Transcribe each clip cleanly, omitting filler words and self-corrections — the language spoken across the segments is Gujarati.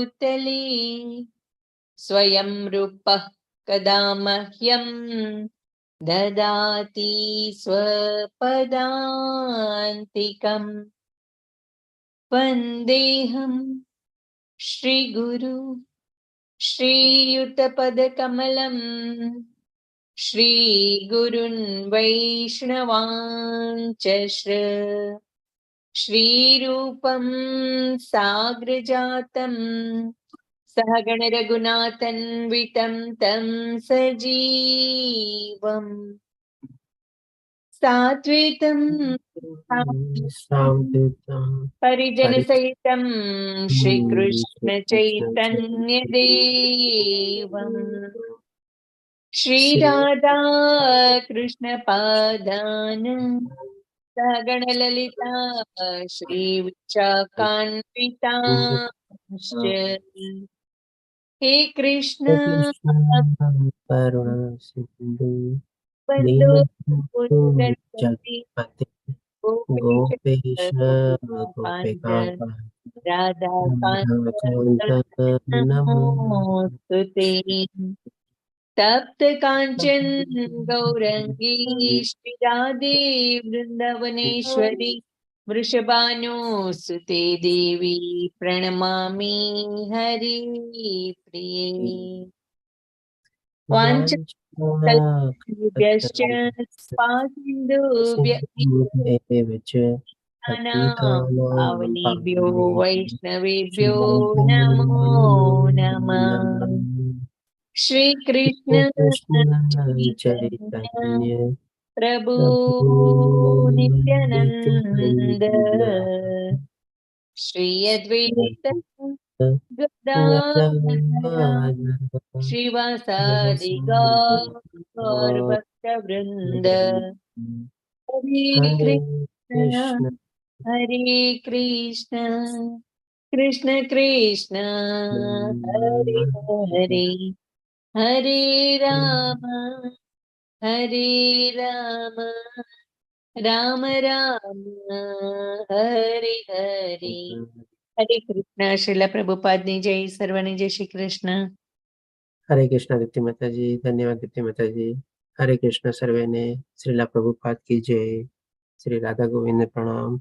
भूतले स्वयं रूपः कदा मह्यं ददाति स्वपदान्तिकम् वन्देऽहं श्रीगुरु श्रीयुतपदकमलम् श्रीगुरुन् वैष्णवांच श्रीरूपं साग्रजातं सहगण रघुनाथन्वितं तं सजीवम् सात्वितं परिजन सहितं श्रीकृष्ण चैतन्य देवम् श्रीराधा कृष्ण पादान सहगण ललिता श्रीविशाखान्वितांश्च हे कृष्ण करुणा सिंधु बंधु जगत्पते गोपेश गोपिका राधा कांत नमो नमोस्तुते तप्त कांचन गौरंगी श्री राधे वृंदावनेश्वरी वृषभानुसुते देवी प्रणमामि हरिप्रिये वाञ्छाकल्पतरुभ्यश्च कृपासिन्धुभ्यश्च पावनेभ्यो वैष्णवेभ्यो नमो नमः श्रीकृष्ण चैतन्य प्रभु नित्यानंद श्री अद्वैत गदाधर श्रीवासादि गौर भक्तवृंद हरे कृष्ण कृष्ण कृष्ण हरे हरे हरे राम राम राम हरे हरे हरे कृष्ण श्रीला प्रभुपाद ની જય સર્વને જય શ્રી કૃષ્ણ हरे कृष्ण दीप्ति माता जी धन्यवाद दीप्ति माता जी हरे कृष्ण सर्वे ने श्रीला प्रभुपाद की जय श्री राधा गोविंद प्रणाम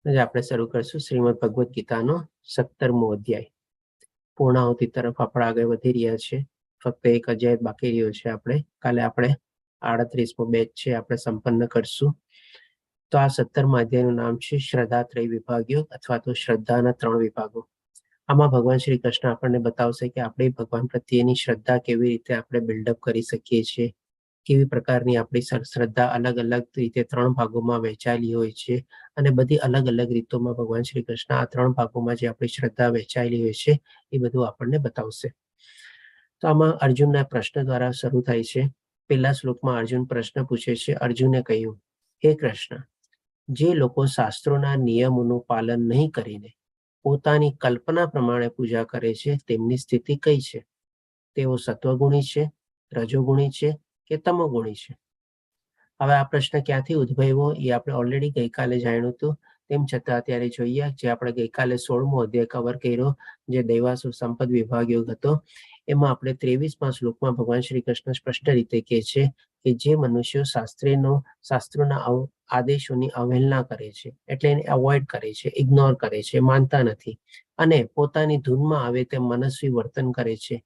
આજે આપણે શરૂ કરશું શ્રીમદ ભગવદ ગીતાનો 17મો અધ્યાય પૂર્ણાહુતિ તરફ આપણે આગળ વધી રહ્યા છે ફક્ત એક અધ્યાય બાકી રહ્યો છે આપણે કાલે આપણે 38મો બેચ છે આપણે સંપન્ન કરશું તો આ 17મા અધ્યાયનું નામ છે શ્રદ્ધાત્રય વિભાગો અથવા તો શ્રદ્ધાના 3 વિભાગો આમાં ભગવાન શ્રી કૃષ્ણ આપણને બતાવશે કે આપણે ભગવાન પ્રત્યેની શ્રદ્ધા કેવી રીતે આપણે બિલ્ડઅપ કરી શકીએ છીએ કેવી પ્રકારની આપણી શ્રદ્ધા અલગ અલગ રીતે 3 ભાગોમાં વહેંચાયેલી હોય છે અને બધી અલગ અલગ રીતોમાં ભગવાન શ્રી કૃષ્ણ આ 3 ભાગોમાં જે આપણી શ્રદ્ધા વહેંચાયેલી હોય છે એ બધું આપણને બતાવશે તો આમાં અર્જુનના પ્રશ્ન દ્વારા શરૂ થાય છે પહેલા શ્લોકમાં અર્જુન પ્રશ્ન પૂછે છે અર્જુને કહ્યું હે કૃષ્ણ જે લોકો શાસ્ત્રોના નિયમોનું પાલન નહીં કરીને પોતાની કલ્પના પ્રમાણે પૂજા કરે છે તેમની સ્થિતિ કઈ છે તેઓ સત્વગુણી છે રજોગુણી છે કે તમોગુણી છે હવે આ પ્રશ્ન ક્યાંથી ઉદ્ભવ્યો એ આપણે ઓલરેડી ગઈકાલે જાણ્યું હતું તેમ છતાં અત્યારે જોઈએ જે આપણે ગઈકાલે 16મો અધ્યાય કવર કર્યો જે દૈવાસુર સંપદ વિભાગ યોગ હતો એમાં આપણે 23મા શ્લોકમાં ભગવાન શ્રી કૃષ્ણ સ્પષ્ટ રીતે કહે છે કે જે મનુષ્યો શાસ્ત્રોના આદેશોની અવહેલના કરે છે એટલે એને અવોઇડ કરે છે ઇગ્નોર કરે છે માનતા નથી અને પોતાની ધૂનમાં આવે તેમ મનસ્વી વર્તન કરે છે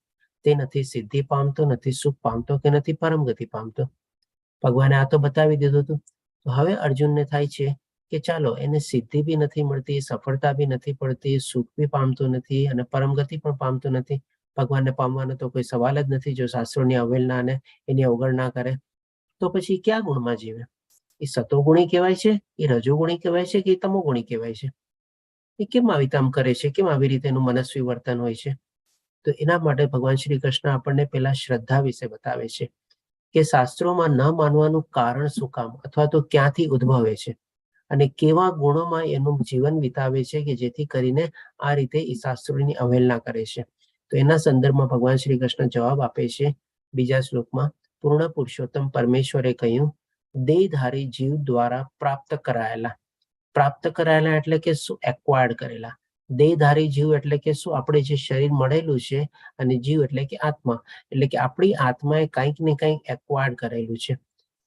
તે નથી સિદ્ધિ પામતો નથી સુખ પામતો કે નથી પરમ ગતિ પામતો ભગવાને આ તો બતાવી દીધું હતું તો હવે અર્જુનને થાય છે કે ચાલો એને સિદ્ધિ બી નથી મળતી સફળતા બી નથી પડતી સુખ બી પામતો નથી અને પરમ ગતિ પણ પામતો નથી ભગવાનને પામવાનો તો કોઈ સવાલ જ નથી જો શાસ્ત્રોની અવહેલના અને એની અવગણના કરે તો પછી ક્યાં ગુણમાં જીવે એ સતોગુણી કહેવાય છે એ રજોગુણી કહેવાય છે કે તમોગુણી કહેવાય છે એ કેમ આવી કામ કરે છે કેમ આવી રીતે એનું મનસ્વી વર્તન હોય છે તો એના માટે ભગવાન શ્રી કૃષ્ણ આપણને પેલા શ્રદ્ધા વિશે બતાવે છે કે શાસ્ત્રોમાં ન માનવાનું કારણ શું કામ અથવા તો ક્યાંથી ઉદ્ભવે છે અને કેવા ગુણોમાં એનું જીવન વિતાવે છે કે જેથી કરીને આ રીતે એ શાસ્ત્રોની અવહેલના કરે છે તો એના સંદર્ભમાં ભગવાન શ્રી કૃષ્ણ જવાબ આપે છે બીજા શ્લોકમાં પૂર્ણ પુરુષોત્તમ પરમેશ્વરે કહ્યું દેહધારી જીવ દ્વારા પ્રાપ્ત કરાયેલા પ્રાપ્ત કરાયેલા એટલે કે શું? એક્વાયર્ડ કરેલા. દેહધારી જીવ એટલે કે શું? આપણે જે શરીર મળેલું છે, અને જીવ એટલે કે આત્મા, એટલે કે આપણી આત્માએ કંઈક ને કંઈક એક્વાયર્ડ કરેલું છે.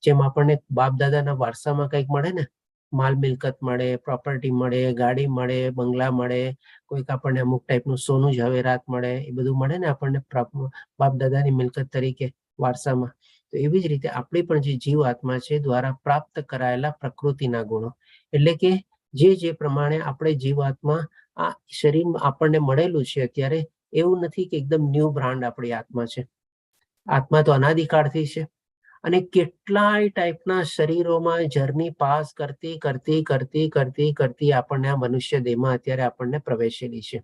જેમ આપણને બાપ દાદાના વારસામાં કંઈક મળે ને, માલ મિલકત મળે, પ્રોપર્ટી મળે, ગાડી મળે, બંગલા મળે, કોઈક આપણને અમુક ટાઈપનું સોનું ઝવેરાત મળે, એ બધું મળે ને આપણને બાપ દાદાની મિલકત તરીકે વારસામાં. તો એવી જ રીતે આપણી પણ જે જીવ આત્મા છે દ્વારા પ્રાપ્ત કરાયેલા પ્રકૃતિના ગુણો, એટલે કે જે પ્રમાણે આપણે જીવાત્મા આ શરીરમાં આપણને મળેલું છે અત્યારે, એવું નથી કે એકદમ ન્યૂ બ્રાન્ડ આપણી આત્મા છે. આત્મા તો અનાદિકાળથી છે, અને કેટલાય ટાઈપના શરીરોમાં જર્ની પાસ કરતી કરતી કરતી કરતી કરતી આપણને આ મનુષ્ય દેહમાં અત્યારે આપણને પ્રવેશેલી છે.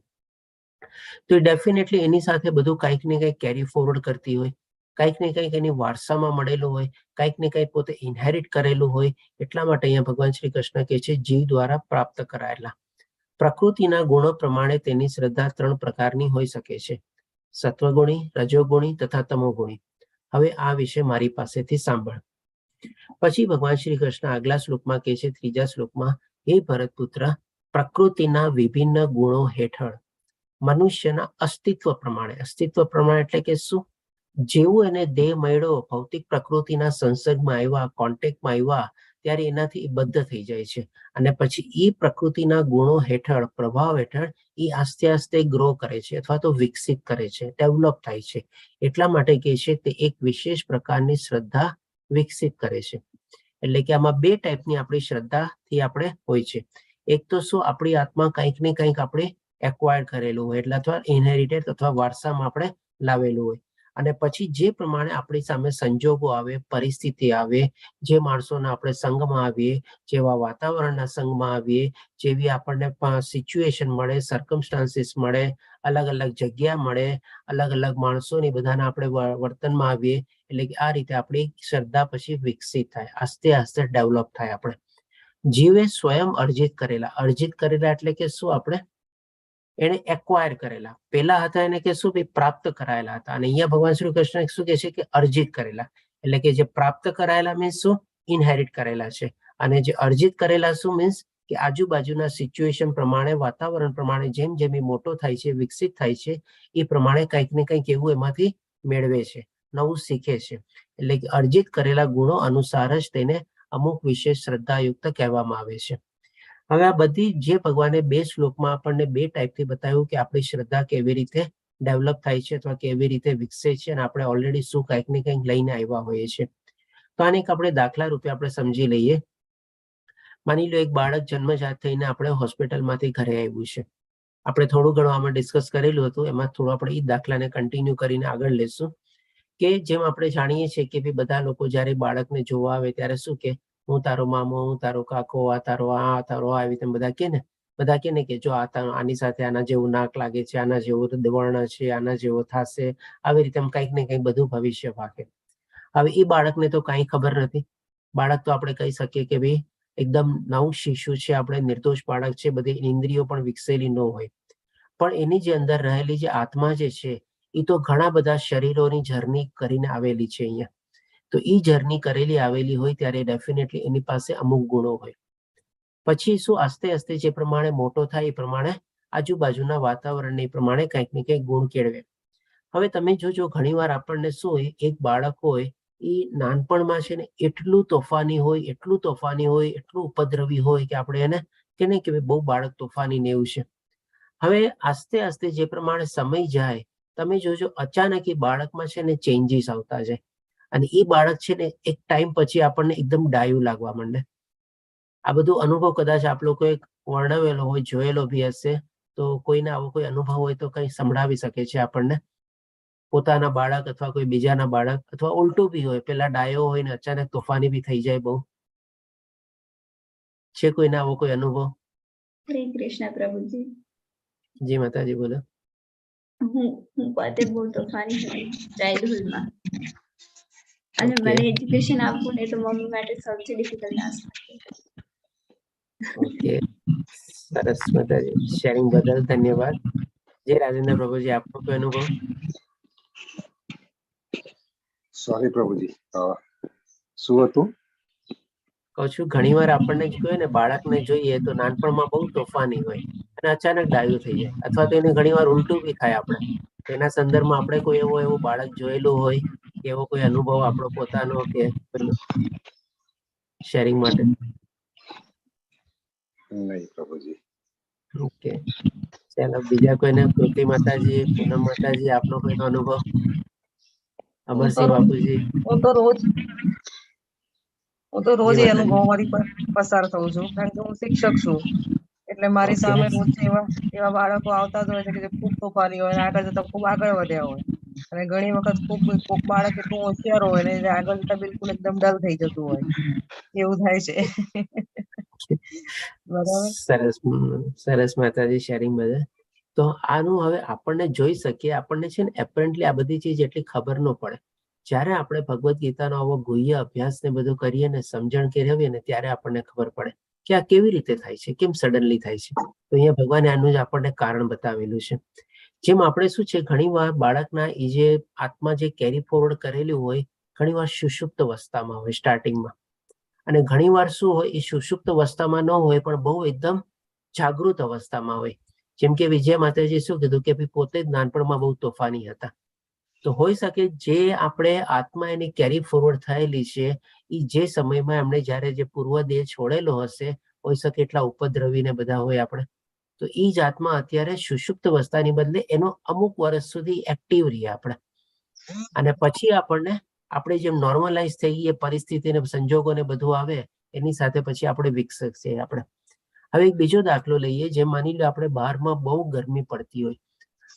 તો ડેફિનેટલી એની સાથે બધું કંઈક ને કંઈક કેરી ફોરવર્ડ કરતી હોય, કંઈક ને કંઈક એની વારસામાં મળેલું હોય, કંઈક ને કંઈક પોતે ઇનહેરિટ કરેલું હોય. એટલા માટે અહીંયા ભગવાન શ્રી કૃષ્ણ કહે છે જીવ દ્વારા પ્રાપ્ત કરાયેલા પ્રકૃતિના ગુણો પ્રમાણે તેની શ્રદ્ધા 3 પ્રકારની હોઈ શકે છે: સત્વગુણી, રજોગુણી તથા તમોગુણી. હવે આ વિશે મારી પાસેથી સાંભળ. પછી ભગવાન શ્રી કૃષ્ણ આગલા શ્લોકમાં કહે છે, 3જા શ્લોકમાં, હે ભરતપુત્ર, પ્રકૃતિના વિભિન્ન ગુણો હેઠળ મનુષ્યના અસ્તિત્વ પ્રમાણે એટલે કે શું? જેવું એને દેહ મળ્યો, ભૌતિક પ્રકૃતિના સંસર્ગમાં આવ્યા, કોન્ટેક્ટમાં આવ્યા, ત્યારે એનાથી બદ્ધ થઈ જાય છે, અને પછી એ પ્રકૃતિના ગુણો હેઠળ, પ્રભાવ હેઠળ એ આસ્તે આસ્તે ગ્રો કરે છે, અથવા તો વિકસિત કરે છે, ડેવલપ થાય છે. એટલા માટે કહે છે તે એક વિશેષ પ્રકારની શ્રદ્ધા વિકસિત કરે છે. એટલે કે આમાં 2 ટાઈપની આપણી શ્રદ્ધાથી આપણે હોય છે. એક તો શું? આપણી આત્મા કંઈક ને કંઈક આપણે એક્વાયર કરેલું હોય, એટલે અથવા ઇનહેરિટેડ અથવા વારસામાં આપણે લાવેલું હોય. અને પછી જે પ્રમાણે આપણી સામે સંજોગો આવે, પરિસ્થિતિ આવે, જે માણસોના આપણે સંગમાં આવીએ, જેવા વાતાવરણના સંગમાં આવીએ, જેવી આપણને સિચ્યુએશન મળે, સર્કમસ્ટાન્સીસ મળે, અલગ અલગ જગ્યા મળે, અલગ અલગ માણસોની બધાના આપણે વર્તનમાં આવીએ, એટલે કે આ રીતે આપણી શ્રદ્ધા પછી વિકસિત થાય, આસ્તે આસ્તે ડેવલપ થાય. આપણે જીવે સ્વયં અર્જિત કરેલા એટલે કે શું? આપણે એને એક્વાયર કરેલા. પેલા હતા એને કે શું? પ્રાપ્ત કરાયેલા હતા. અને અહીંયા ભગવાન શ્રી કૃષ્ણ શું કહે છે કે અર્જિત કરેલા, એટલે કે જે પ્રાપ્ત કરાયેલા મીન્સ શું? ઇનહેરિટ કરેલા છે. અને જે અર્જિત કરેલા શું મીન્સ કે આજુબાજુના સિચ્યુએશન પ્રમાણે, વાતાવરણ પ્રમાણે જેમ જેમ એ મોટો થાય છે, વિકસિત થાય છે, એ પ્રમાણે કંઈક ને કંઈક એવું એમાંથી મેળવે છે, નવું શીખે છે. એટલે કે અર્જિત કરેલા ગુણો અનુસાર જ તેને અમુક વિશેષ શ્રદ્ધાયુક્ત કહેવામાં આવે છે. હવે આ બધી જે ભગવાને 2 શ્લોકમાં આપણને 2 ટાઈપથી બતાવ્યું કે આપણી શ્રદ્ધા કેવી રીતે ડેવલપ થાય છે, અથવા કેવી રીતે વિકસે છે, અને આપણે ઓલરેડી શું કંઈક ને કંઈક લઈને આવ્યા હોઈએ છીએ. તો આને એક આપણે દાખલા રૂપે આપણે સમજી લઈએ. માની લો એક બાળક જન્મજાત થઈને આપણે હોસ્પિટલમાંથી ઘરે આવ્યું છે. આપણે થોડું ઘણું આમાં ડિસ્કસ કરેલું હતું, એમાં થોડું આપણે એ દાખલાને કન્ટિન્યુ કરીને આગળ લેશું. કે જેમ આપણે જાણીએ છીએ કે બધા લોકો જ્યારે બાળકને જોવા આવે ત્યારે શું કે, હું તારો મામો, હું તારો કાકો, આ તારો આવી રીતે બધા કે ને કે જો આની સાથે આના જેવું નાક લાગે છે, આના જેવું વર્ણ છે, આના જેવો થશે, આવી રીતે કંઈક ને કંઈક બધું ભવિષ્ય વાકે. હવે એ બાળકને તો કંઈ ખબર નથી. બાળક તો આપણે કહી શકીએ કે ભાઈ એકદમ નવું શિશુ છે, આપણે નિર્દોષ બાળક છે, બધી ઇન્દ્રિયો પણ વિકસેલી ન હોય. પણ એની જે અંદર રહેલી જે આત્મા જે છે, એ તો ઘણા બધા શરીરોની જર્ની કરીને આવેલી છે અહીંયા. તો એ જર્ની કરેલી આવેલી હોય ત્યારે ડેફિનેટલી એની પાસે અમુક ગુણો હોય. પછી શું? આસ્તે આસ્તે જે પ્રમાણે મોટો થાય એ પ્રમાણે આજુબાજુના વાતાવરણને પ્રમાણે કંઈક ને કંઈક ગુણ કેળવે. હવે તમે જોજો ઘણી વાર આપણને શું હોય, એક બાળક હોય એ નાનપણમાં છે ને એટલું તોફાની હોય, એટલું ઉપદ્રવી હોય કે આપણે એને કે નહીં કે બહુ બાળક તોફાની ને એવું છે. હવે આસ્તે આસ્તે જે પ્રમાણે સમય જાય, તમે જોજો અચાનક એ બાળકમાં છે ને ચેન્જીસ આવતા જાય, અને એ બાળક છે ને એક ટાઈમ પછી આપણને એકદમ ડાયું લાગવા માંડે. આ બધું અનુભવ કદાચ આપ લોકોએ વર્ણવેલો હોય, જોયેલો બી હશે. તો કોઈને આવો કોઈ અનુભવ હોય તો કંઈ સંભળાવી શકે છે આપણને. પોતાના બાળક અથવા કોઈ બીજાના બાળક, અથવા ઉલટું બી હોય, પેલા ડાયો હોય ને અચાનક તોફાની બી થઈ જાય બહુ. છે કોઈને આવો કોઈ અનુભવ? હરે કૃષ્ણ પ્રભુજી. જી માતાજી, બોલો. હું પોતે બહુ તોફાની હતી ચાઇલ્ડહુડમાં, અને Okay. મને એજ્યુકેશન આપવું ને તો મમ્મી માટે સૌથી ડિફિકલ્ટ ટાસ્ક હતું. ઓકે, સરસ માતાજી. શેરિંગ બદલ ધન્યવાદ. જે રાજેન્દ્ર પ્રભુજી, આપનો કોઈ અનુભવ? સોરી પ્રભુજી, શું હતું? કહું છું ઘણી વાર આપણને જ કહે ને બાળકને જોઈએ તો નાનપણમાં બહુ તોફાની હોય અને અચાનક ડાયું થઈ જાય, અથવા તો એને ઘણી વાર ઉલટું બી થાય. આપણે એના સંદર્ભમાં આપણે કોઈ એવું બાળક જોયેલું હોય કે એવો કોઈ અનુભવ આપણો પોતાનો કે શેરિંગ માટે? નહીં પ્રભુજી. ઓકે, ચાલો બીજા કોઈને? કૃતિ માતાજી, પૂનમ માતાજી, આપનો કોઈનો અનુભવ? અમરસિંહ બાપુજી? હું તો રોજ જી એ માતાજી. અનુભવમાંથી પસાર થઉં છું, કારણ કે હું શિક્ષક છું. એટલે મારી Okay. સામે રોજ એવા બાળકો આવતા જ હોય છે કે જે ખૂબ તોફાની હોય અને આગળ જતા ખૂબ આગળ વધ્યા હોય. અને ઘણી વખત કોક બાળક એટલું હોશિયાર હોય ને જે આગળ જતા બિલકુલ એકદમ ડલ થઈ જતું હોય, એવું થાય છે. બરાબર. સરસ, સરસ માતાજી શેરિંગ બધે. તો આનું હવે આપણને જોઈ શકીએ, આપણને છે ને એપરન્ટલી આ બધી ચીજ એટલી ખબર ન પડે. જ્યારે આપણે ભગવદ્ ગીતાનો આવો ગુહ્ય અભ્યાસ ને બધું કરીએ ને સમજણ કેળવીએ ને ત્યારે આપણને ખબર પડે કે આ કેવી રીતે થાય છે, કેમ સડનલી થાય છે. તો અહીંયા ભગવાને આનું જ આપણને કારણ બતાવેલું છે. જેમ આપણે શું છે ઘણી વાર બાળકના એ જે આત્મા જે કેરી ફોરવર્ડ કરેલું હોય ઘણી વાર સુષુપ્ત અવસ્થામાં હોય સ્ટાર્ટિંગમાં, અને ઘણી વાર શું હોય એ સુષુપ્ત અવસ્થામાં ન હોય પણ બહુ એકદમ જાગૃત અવસ્થામાં હોય. જેમ કે વિજય માતાજી શું કીધું કે પોતે જ નાનપણમાં બહુ તોફાની હતા. તો હોઈ શકે જે આપણે આત્મા એની કેરી ફોરવર્ડ થયેલી છે એ જે સમયમાં એમણે જ્યારે જે પૂર્વ દેહ છોડેલો હશે, હોઈ શકે એટલા ઉપદ્રવી ને બધા હોય આપણે, તો એ જ આત્મા અત્યારે સુષુપ્ત અવસ્થાની બદલે એનો અમુક વર્ષ સુધી એક્ટિવ રહીએ આપણે, અને પછી આપણને આપણે જેમ નોર્મલાઇઝ થઈ ગઈએ પરિસ્થિતિ ને સંજોગોને બધું આવે એની સાથે પછી આપણે વિકસશે આપણે. હવે એક બીજો દાખલો લઈએ. જેમ માની લો આપણે બહારમાં બહુ ગરમી પડતી હોય,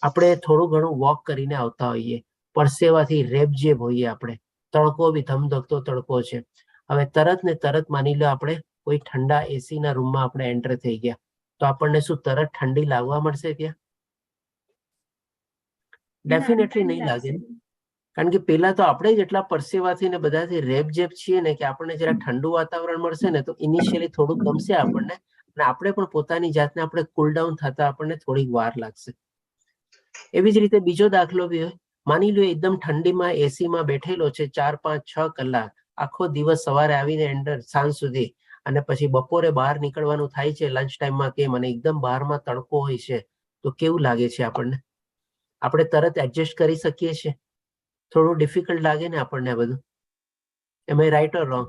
આપણે થોડું ઘણું વોક કરીને આવતા હોઈએ, પરસેવાથી રેબઝેબ હોઈએ, આપણે તડકો બી ધમધકતો તડકો છે. હવે તરત ને તરત માની લો આપણે કોઈ ઠંડા એસી ના રૂમમાં આપણે એન્ટર થઈ ગયા, તો આપણને શું તરત ઠંડી લાગવા મળશે? ત્યાં ડેફિનેટલી નહીં લાગે ને. કારણ કે પેલા તો આપણે જ એટલા પરસેવાથી ને બધાથી રેબઝેબ છીએ ને કે આપણને જરા ઠંડુ વાતાવરણ મળશે ને તો ઇનિશિયલી થોડું ગમશે આપણને, અને આપણે પણ પોતાની જાતને આપણે કુલ ડાઉન થતા આપણને થોડીક વાર લાગશે. એવી જ રીતે બીજો દાખલો બી હોય. માની લો એકદમ ઠંડીમાં એસીમાં બેઠેલો છે 4, 5, 6 કલાક, આખો દિવસ સવારે આવીને એન્ટર સાંજ સુધી, અને પછી બપોરે બહાર નીકળવાનું થાય છે લંચ ટાઈમમાં કેમ, અને એકદમ બહારમાં તડકો હોય છે, તો કેવું લાગે છે આપણને? આપણે તરત એડજસ્ટ કરી શકીએ છીએ? થોડું ડિફિકલ્ટ લાગે ને આપણને આ બધું. એમ આઈ રાઈટ ઓર રોંગ?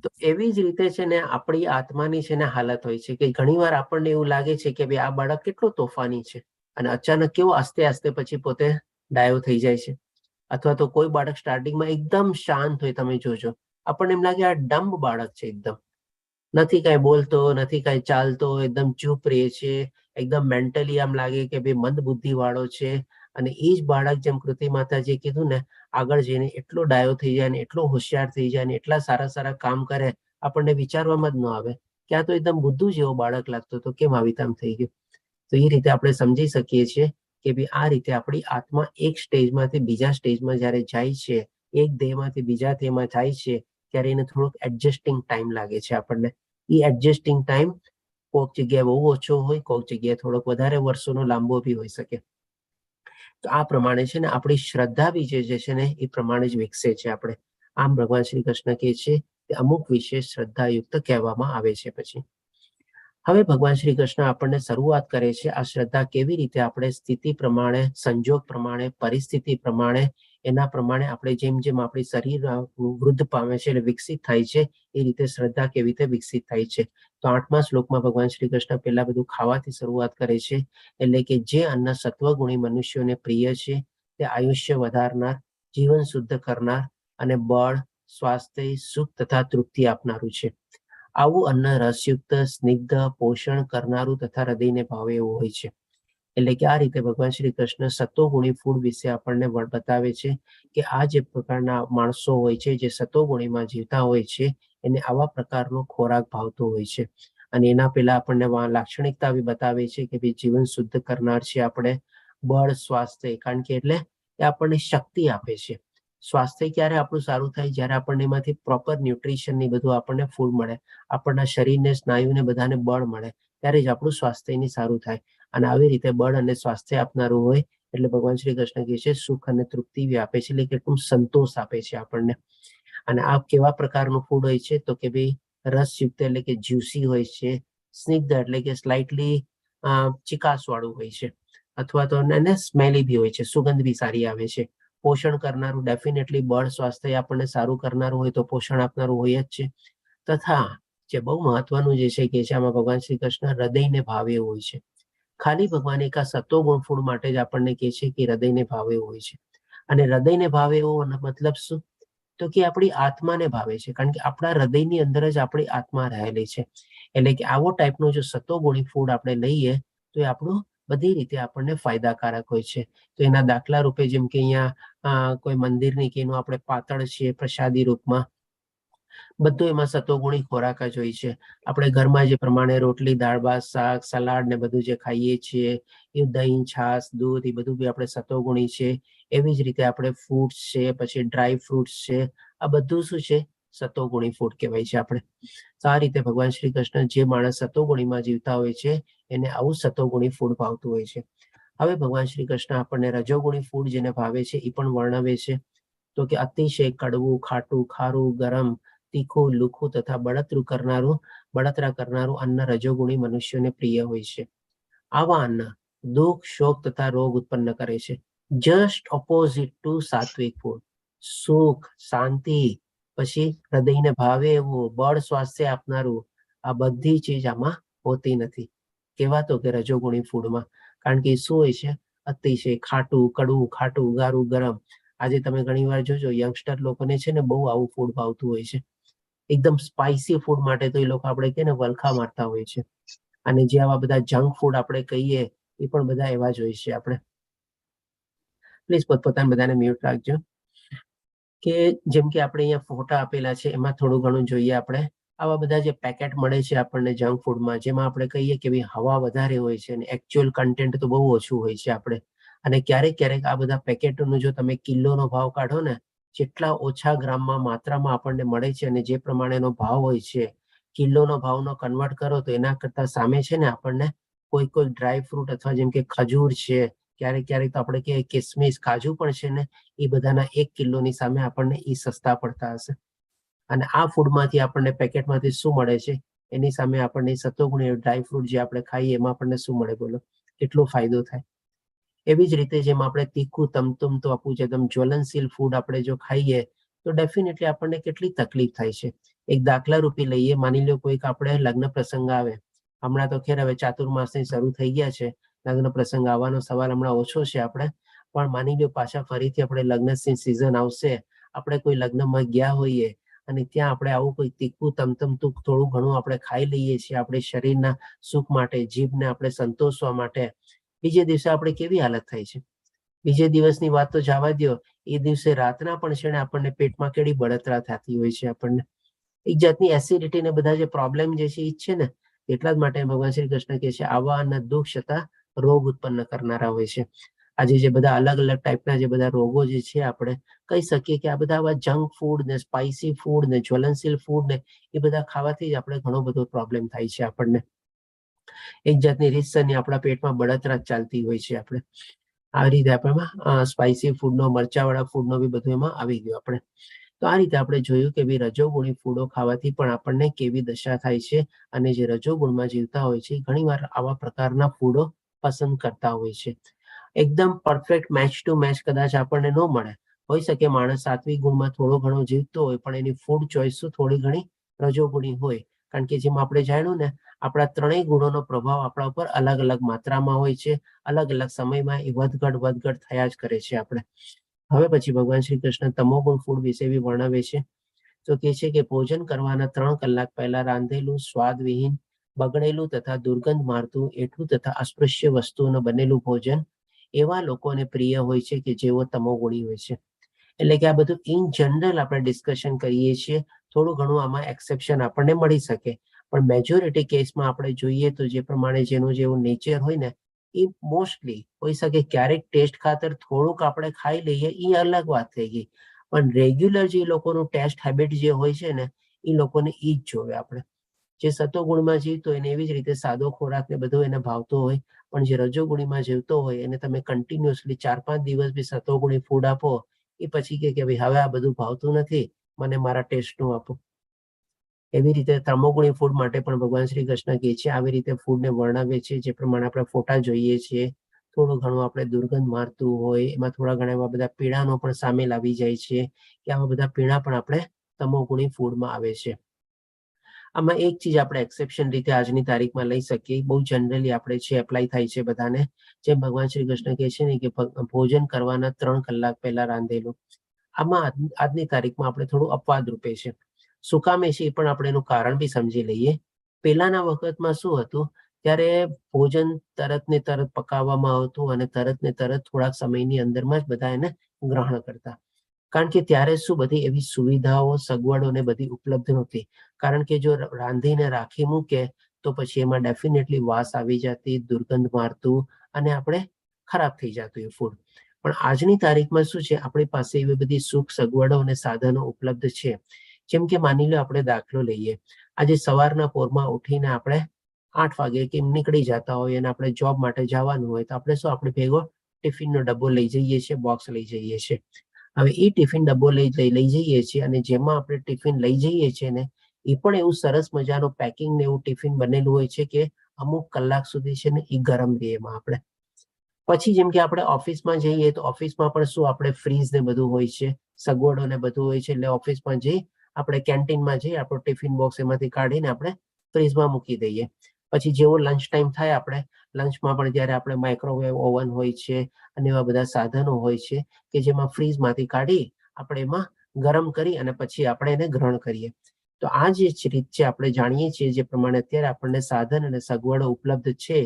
તો એવી જ રીતે છે ને આપણી આત્માની છે ને હાલત હોય છે કે ઘણી વાર આપણને એવું લાગે છે કે ભાઈ આ બાળક કેટલો તોફાની છે, અને અચાનક કેવો આસ્તે આસ્તે પછી પોતે ડાયો થઈ જાય છે. અથવા તો કોઈ બાળક સ્ટાર્ટિંગમાં એકદમ શાંત હોય, તમે જોજો આપણને એમ લાગે આ ડમ્બ બાળક છે, એકદમ નથી કાંઈ બોલતો, નથી કાંઈ ચાલતો, એકદમ ચૂપ રહે છે, એકદમ મેન્ટલી આમ લાગે કે ભાઈ મંદ બુદ્ધિ વાળો છે. અને એ જ બાળક જેમ કૃતિ માતાજીએ કીધું ને આગળ જઈને એટલો ડાયો થઈ જાય ને એટલો હોશિયાર થઈ જાય ને એટલા સારા સારા કામ કરે, આપણને વિચારવામાં જ ન આવે કે આ તો એકદમ બુદ્ધુ જેવો બાળક લાગતો તો કેમ આવી રીતે થઈ ગયું. તો એ રીતે આપણે સમજી શકીએ છીએ કે ભાઈ આ રીતે આપણી આત્મા એક સ્ટેજમાંથી બીજા સ્ટેજમાં જ્યારે જાય છે, એક દેહમાંથી બીજા દેહમાં જાય છે, ત્યારે એને થોડોક એડજસ્ટિંગ ટાઈમ લાગે છે આપણને. એ એડજસ્ટિંગ ટાઈમ કોઈક જગ્યાએ બહુ ઓછો હોય, કોઈક જગ્યાએ થોડોક વધારે વર્ષોનો લાંબો બી હોઈ શકે. તો આ પ્રમાણે છે ને આપણી શ્રદ્ધા બી જે છે ને એ પ્રમાણે જ વિકસે છે આપણે. આમ ભગવાન શ્રી કૃષ્ણ કહે છે કે અમુક વિશે શ્રદ્ધાયુક્ત કહેવામાં આવે છે. પછી હવે ભગવાન શ્રી કૃષ્ણ આપણને શરૂઆત કરે છે આ શ્રદ્ધા કેવી રીતે આપણે સ્થિતિ પ્રમાણે, સંજોગ પ્રમાણે, પરિસ્થિતિ પ્રમાણે, એના પ્રમાણે આપણે જેમ જેમ આપણી શરીર વૃદ્ધ પામે છે એટલે વિકસિત થાય છે, એ રીતે શ્રદ્ધા કેવી રીતે વિકસિત થાય છે. તો 8મા શ્લોકમાં ભગવાન શ્રી કૃષ્ણ પહેલા બધું ખાવાથી શરૂઆત કરે છે. એટલે કે જે અન્ન સત્વગુણી મનુષ્યોને પ્રિય છે, તે આયુષ્ય વધારનાર, જીવન શુદ્ધ કરનાર અને બળ, સ્વાસ્થ્ય, સુખ તથા તૃપ્તિ આપનારું છે. આવું અન્ન રસયુક્ત, સ્નિગ્ધ, પોષણ કરનારું તથા હૃદયને ભાવે એવું હોય છે. એટલે કે આ રીતે ભગવાન શ્રી કૃષ્ણ સત્વગુણી ફૂડ વિશે આપણને બતાવે છે કે આ જે પ્રકારના માણસો હોય છે જે સત્વગુણીમાં જીવતા હોય છે એને આવા પ્રકારનો ખોરાક ભાવતો હોય છે. અને એના પહેલા આપણને લાક્ષણિકતા બી બતાવે છે કે ભાઈ જીવન શુદ્ધ કરનાર છે આપણે, બળ, સ્વાસ્થ્ય, કારણ કે એટલે એ આપણને શક્તિ આપે છે. સ્વાસ્થ્ય ક્યારે આપણું સારું થાય? જ્યારે આપણને એમાંથી પ્રોપર ન્યુટ્રિશન ની બધું આપણને ફૂડ મળે, આપણના શરીરને, સ્નાયુને બધાને બળ મળે, ત્યારે જ આપણું સ્વાસ્થ્યની સારું થાય. અને આવી રીતે બળ અને સ્વાસ્થ્ય આપનારું હોય એટલે ભગવાન શ્રી કૃષ્ણ કહે છે સુખ અને તૃપ્તિ બી આપે છે, એટલે કે સંતોષ આપે છે આપણને. અને આ કેવા પ્રકારનું ફૂડ હોય છે તો કે ભાઈ રસયુક્ત એટલે કે જ્યુસી હોય છે, સ્નિગ્ધ એટલે કે સ્લાઇટલી ચિકાસ વાળું હોય છે, અથવા તો એને સ્મેલી બી હોય છે, સુગંધ બી સારી આવે છે. પોષણ કરનારું ડેફિનેટલી બળ સ્વાસ્થ્ય આપણને સારું કરનારું હોય તો પોષણ આપનારું હોય જ છે. તથા જે બહુ મહત્વનું જે છે કે છે આમાં ભગવાન શ્રી કૃષ્ણ હૃદયને ભાવે એવું હોય છે. ખાલી ભગવાન એક આ સત્વગુણ ફૂડ માટે જ આપણને કહે છે કે હૃદયને ભાવે એવું હોય છે. અને હૃદયને ભાવે એવો મતલબ શું? તો કે આપણી આત્માને ભાવે છે, કારણ કે આપણા હૃદયની અંદર જ આપણી આત્મા રહેલી છે. એટલે કે આવો ટાઈપનો જો સત્વગુણી ફૂડ આપણે લઈએ તો એ આપણું બધી રીતે આપણને ફાયદાકારક હોય છે. તો એના દાખલા રૂપે જેમ કે અહીંયા કોઈ મંદિરની કે એનું આપણે પાતળ છીએ પ્રસાદી રૂપમાં, બધું એમાં સત્વગુણી ખોરાક જ હોય છે. આપણે ઘરમાં જે પ્રમાણે રોટલી, દાળ ભાત, શાક, સલાડ ને બધું જે ખાઈએ છીએ એ દહીં, છાશ, દૂધ એ બધું બી આપણે સત્વગુણી છે. એવી જ રીતે આપણે ફ્રૂટ્સ છે, પછી ડ્રાય ફ્રૂટ્સ છે, આ બધું શું છે? સત્વગુણી ફૂડ કહેવાય છે આપણે. તો આ રીતે ભગવાન શ્રી કૃષ્ણ જે માણસ સત્વગુણીમાં જીવતા હોય છે એને આવું સત્વગુણી ફૂડ ભાવતું હોય છે. હવે ભગવાન શ્રી કૃષ્ણ આપણને રજોગુણી ફૂડ જેને ભાવે છે એ પણ વર્ણવે છે. તો કે અતિશય કડવું, ખાટું, ખારું, ગરમ, તીખું, લુખું તથા બળતરા કરનારું અન્ન રજોગુણી મનુષ્યોને પ્રિય હોય છે. આવા અન્ન દુઃખ, શોક તથા રોગ ઉત્પન્ન કરે છે. જસ્ટ ઓપોઝિટ ટુ સાત્વિક ફૂડ. સુખ, શાંતિ, પછી હૃદયને ભાવે એવું બળ સ્વાસ્થ્ય આપનારું આ બધી ચીજ આમાં હોતી નથી. કહેવાતો કે રજોગુણી ફૂડમાં, કારણ કે શું હોય છે? અતિશય ખાટું, કડવું, ખાટું, ગારું, ગરમ. આજે તમે ઘણી વાર જોજો યંગસ્ટર લોકોને છે ને બહુ આવું ફૂડ ભાવતું હોય છે. એકદમ સ્પાઇસી ફૂડ માટે તો એ લોકો આપણે કે ને વલખા મારતા હોય છે. અને જે આવા બધા જંક ફૂડ આપણે કહીએ એ પણ બધા એવા જ હોય છે. આપણે પ્લીઝ પોતપોતાને બધાને મ્યુટ રાખજો. કે જેમ કે આપણે અહીંયા ફોટા આપેલા છે એમાં થોડું ઘણું જોઈએ આપણે. આવા બધા જે પેકેટ મળે છે આપણને જંક ફૂડમાં, જેમાં આપણે કહીએ કે ભાઈ હવા વધારે હોય છે અને એકચ્યુઅલ કન્ટેન્ટ તો બહુ ઓછું હોય છે આપણે. અને ક્યારેક આ બધા પેકેટોનો જો તમે કિલોનો ભાવ કાઢો ને, જેટલા ઓછા ગ્રામમાં માત્રામાં આપણને મળે છે અને જે પ્રમાણેનો ભાવ હોય છે, કિલોનો ભાવનો કન્વર્ટ કરો તો એના કરતા સામે છે ને આપણને કોઈ ડ્રાય ફ્રૂટ અથવા જેમ કે ખજૂર છે, ક્યારેક તો આપણે કે કિસમિસ, કાજુ પણ છે ને, એ બધાના 1 કિલોની સામે આપણને એ સસ્તા પડતા હશે. અને આ ફૂડમાંથી આપણને પેકેટમાંથી શું મળે છે એની સામે આપણને સત્વગુણી ડ્રાય ફ્રૂટ જે આપણે ખાઈએ એમાં આપણને શું મળે બોલો? કેટલો ફાયદો થાય. એવી જ રીતે જેમ આપણે તીખું તમતું આપવું છે, એકદમ જ્વલનશીલ ફૂડ આપણે જો ખાઈએ તો ડેફિનેટલી આપણને કેટલી તકલીફ થાય છે. એક દાખલા રૂપે લઈએ, માની લો કોઈક આપણે લગ્ન પ્રસંગ આવે. હમણાં તો ખેર હવે ચાતુર્માસની શરૂ થઈ ગયા છે, લગ્ન પ્રસંગ આવવાનો સવાલ હમણાં ઓછો છે આપણે. પણ માની લો પાછા ફરીથી આપણે લગ્નની સિઝન આવશે, આપણે કોઈ લગ્નમાં ગયા હોઈએ અને ત્યાં આપણે આવું કોઈ તીખું તમતું થોડું ઘણું આપણે ખાઈ લઈએ છીએ આપણે શરીરના સુખ માટે, જીભને આપણે સંતોષવા માટે. બીજે દિવસે આપણે કેવી હાલત થાય છે? બીજે દિવસની વાત તો જવા દો, એ દિવસે રાતના પણ છે ને આપણને પેટમાં કેવી બળતરા થતી હોય છે આપણને. એક જાતની એસિડિટી ને બધા જે પ્રોબ્લેમ જે છે એ જ છે ને. એટલા જ માટે ભગવાન શ્રી કૃષ્ણ કહે છે આવા અને દુઃખ છતાં રોગ ઉત્પન્ન કરનારા હોય છે. આજે જે બધા અલગ ટાઈપના જે બધા રોગો જે છે આપણે કહી શકીએ કે આ બધા આવા જંક ફૂડ ને, સ્પાઇસી ફૂડ ને, જ્વલનશીલ ફૂડ ને એ બધા ખાવાથી જ આપણે ઘણો બધો પ્રોબ્લેમ થાય છે આપણને. એક જાતની રીતસરની આપણા પેટમાં બળતરા ચાલતી હોય છે આપણે. આ રીતે આપણે સ્પાઇસી ફૂડનો, મરચાવાળા ફૂડનો બી બધું એમાં આવી ગયું આપણે. તો આ રીતે આપણે જોયું કે ભાઈ રજોગુણી ફૂડો ખાવાથી પણ આપણને કેવી દશા થાય છે. અને જે રજોગુણમાં જીવતા હોય છે ઘણીવાર આવા પ્રકારના ફૂડો પસંદ કરતા હોય છે. એકદમ પરફેક્ટ મેચ ટુ મેચ કદાચ આપણને ન મળે. હોઈ શકે માણસ સાત્વિક ગુણમાં થોડો ઘણો જીવતો હોય પણ એની ફૂડ ચોઈસ થોડી ઘણી રજોગુણી હોય. કારણ કે જેમ આપણે જાણ્યું ને, આપણા ત્રણેય ગુણોનો પ્રભાવ આપણા ઉપર અલગ અલગ માત્રામાં હોય છે. અલગ અલગ સમયમાં એ વધઘટ થયા જ કરે છે આપણે. હવે પછી ભગવાન શ્રી કૃષ્ણ તમોગુણ ફૂડ વિશે બી વર્ણવે છે. તો કહે છે કે ભોજન કરવાના 3 કલાક પહેલા રાંધેલું, સ્વાદવિહીન, બગડેલું તથા દુર્ગંધ મારતું એટલું તથા અસ્પૃશ્ય વસ્તુઓનું બનેલું ભોજન એવા લોકોને પ્રિય હોય છે કે જેઓ તમોગુણી હોય છે. એટલે કે આ બધું ઇન જનરલ આપણે ડિસ્કશન કરીએ છીએ. થોડું ઘણું આમાં એક્સેપ્શન આપણને મળી શકે, પણ મેજોરિટી કેસમાં આપણે જોઈએ તો જે પ્રમાણે જેનું જેવું નેચર હોય ને એ મોસ્ટલી હોઈ શકે ક્યારેક ટેસ્ટ ખાતર થોડુંક આપણે ખાઈ લઈએ એ અલગ વાત થઈ ગઈ. પણ રેગ્યુલર જે લોકોનું ટેસ્ટ હેબિટ જે હોય છે ને એ લોકોને ઈ જ જોવે આપણે. જે સત્વગુણમાં જીવતો હોય એને એવી જ રીતે સાદો ખોરાક ને બધું એને ભાવતો હોય. પણ જે રજોગુણીમાં જીવતો હોય એને તમે કન્ટિન્યુઅસલી 4-5 દિવસ બી સત્વગુણી ફૂડ આપો, એ પછી કે ભાઈ હવે આ બધું ભાવતું નથી, મને મારા ટેસ્ટનું આપો. એવી રીતે તમોગુણી ફૂડ માટે પણ ભગવાન શ્રી કૃષ્ણ કહે છે, આવી રીતે ફૂડને વર્ણવે છે. જે પ્રમાણે આપણે ફોટા જોઈએ છીએ, થોડું ઘણું આપણે દુર્ગંધ મારતું હોય, એમાં થોડા ઘણા એવા બધા પીણાનો પણ સામેલ આવી જાય છે કે આવા બધા પીણા પણ આપણે તમોગુણી ફૂડમાં આવે છે. આમાં એક ચીજ આપણે એક્સેપ્શન રીતે આજની તારીખમાં લઈ શકીએ, બહુ જનરલી આપણે છે એપ્લાય થાય છે બધાને, જેમ ભગવાન શ્રી કૃષ્ણ કહે છે ને કે ભોજન કરવાના 3 કલાક પહેલા રાંધેલું. આમાં આજની તારીખમાં આપણે થોડું અપવાદ રૂપે છે. શું કામે છે એ પણ આપણે એનું કારણ બી સમજી લઈએ. પહેલાના વખતમાં શું હતું, ત્યારે ભોજન તરત ને તરત પકાવવામાં આવતું અને તરત ને તરત થોડાક સમયની અંદરમાં જ બધા એને ગ્રહણ કરતા. કારણ કે ત્યારે શું બધી એવી સુવિધાઓ, સગવડો ને બધી ઉપલબ્ધ નહોતી. કારણ કે જો રાંધીને રાખી મૂકે તો પછી એમાં ડેફિનેટલી વાસ આવી જતી, દુર્ગંધ મારતું અને આપણે ખરાબ થઈ જતું એ ફૂડ. પણ આજની તારીખમાં શું છે, આપણી પાસે એવી બધી સુખ સગવડો અને સાધનો ઉપલબ્ધ છે. જેમ કે માની લો આપણે દાખલો લઈએ, આજે સવારના પોરમાં ઉઠીને આપણે 8 વાગે કેમ નીકળી જતા હોય અને આપણે જોબ માટે જવાનું હોય તો આપણે શું, આપણે ભેગો ટિફિનનો ડબ્બો લઈ જઈએ છીએ, બોક્સ લઈ જઈએ છીએ. હવે એ ટિફિન ડબ્બો લઈ જઈએ છીએ અને જેમાં આપણે ટિફિન લઈ જઈએ છીએ ને એ પણ એવું સરસ મજાનું પેકિંગ ને એવું ટિફિન બનેલું હોય છે કે અમુક કલાક સુધી છે ને એ ગરમ રહે એમાં આપણે. પછી જેમ કે આપણે ઓફિસમાં જઈએ તો ઓફિસમાં પણ શું, આપણે ફ્રીઝ ને બધું હોય છે, સગવડો ને બધું હોય છે. એટલે ઓફિસમાં જઈ આપણે કેન્ટીનમાં જઈ આપણો ટિફિન બોક્સ એમાંથી કાઢીને આપણે ફ્રીઝમાં મૂકી દઈએ. પછી જેવો લંચ ટાઈમ થાય, આપણે લંચમાં પણ જ્યારે આપણે માઇક્રોવેવ ઓવન હોય છે અને એવા બધા સાધનો હોય છે કે જેમાં ફ્રીઝમાંથી કાઢી આપણે એમાં ગરમ કરી અને પછી આપણે એને ગ્રહણ કરીએ. તો આ જે રીત છે આપણે જાણીએ છીએ, જે પ્રમાણે અત્યારે આપણને સાધન અને સગવડો ઉપલબ્ધ છે,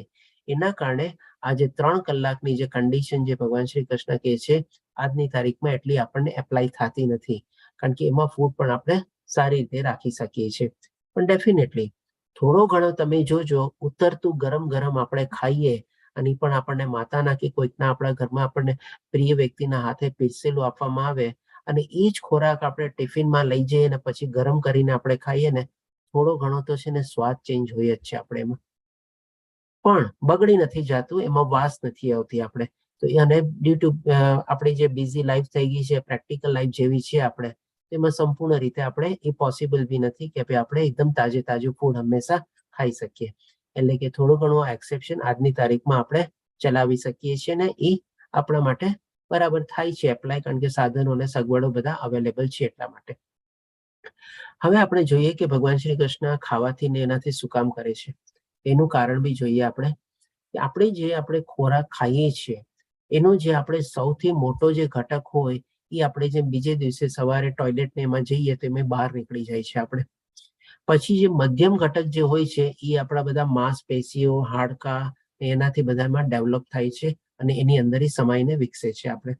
એના કારણે આજે 3 કલાકની જે કન્ડિશન જે ભગવાન શ્રી કૃષ્ણ કહે છે, આજની તારીખમાં એટલી આપણને એપ્લાય થતી નથી. કારણ કે એમાં ફૂડ પણ આપણે સારી રીતે રાખી શકીએ છીએ. પણ ડેફિનેટલી થોડો ઘણો તમે જોજો, ઉતરતું ગરમ ગરમ આપણે ખાઈએ અને પણ આપણને માતાના કે કોઈકના આપણા ઘરમાં આપણને પ્રિય વ્યક્તિના હાથે પીરસેલું આપવામાં આવે અને એ જ ખોરાક આપણે ટિફિનમાં લઈ જઈએ અને પછી ગરમ કરીને આપણે ખાઈએ ને, થોડો ઘણો તો છે ને સ્વાદ ચેન્જ હોય જ છે આપણે એમાં. પણ બગડી નથી જતું, એમાં વાસ નથી આવતી આપણે તો. અને ડ્યુ ટુ આપણી જે બિઝી લાઈફ થઈ ગઈ છે, પ્રેક્ટિકલ લાઈફ જેવી છે આપણે, તેમાં સંપૂર્ણ રીતે આપણે એ પોસિબલ બી નથી કે આપણે એકદમ તાજું ફૂડ હંમેશા ખાઈ શકીએ. એટલે કે થોડું ઘણું એક્સેપ્શન આજની તારીખમાં આપણે ચલાવી શકીએ છીએ ને એ આપણા માટે બરાબર થાય છે એપ્લાય, કારણ કે સાધનો અને સગવડો બધા અવેલેબલ છે એટલા માટે. હવે આપણે જોઈએ કે ભગવાન શ્રી કૃષ્ણ ખાવાથી ને એનાથી શું કામ કરે છે. એનું કારણ બી જોઈએ આપણે કે આપણે જે આપણે ખોરાક ખાઈએ છીએ એનો જે આપણે સૌથી મોટો જે ઘટક હોય એ આપણે જેમ બીજે દિવસે સવારે ટોયલેટ ને એમાં જઈએ તો એમાં બહાર નીકળી જાય છે આપણે. પછી જે મધ્યમ ઘટક જે હોય છે એ આપણા બધા માંસપેશીઓ, હાડકાં એનાથી બધામાં ડેવલપ થાય છે અને એની અંદર સમાઈને વિકસે છે આપણે.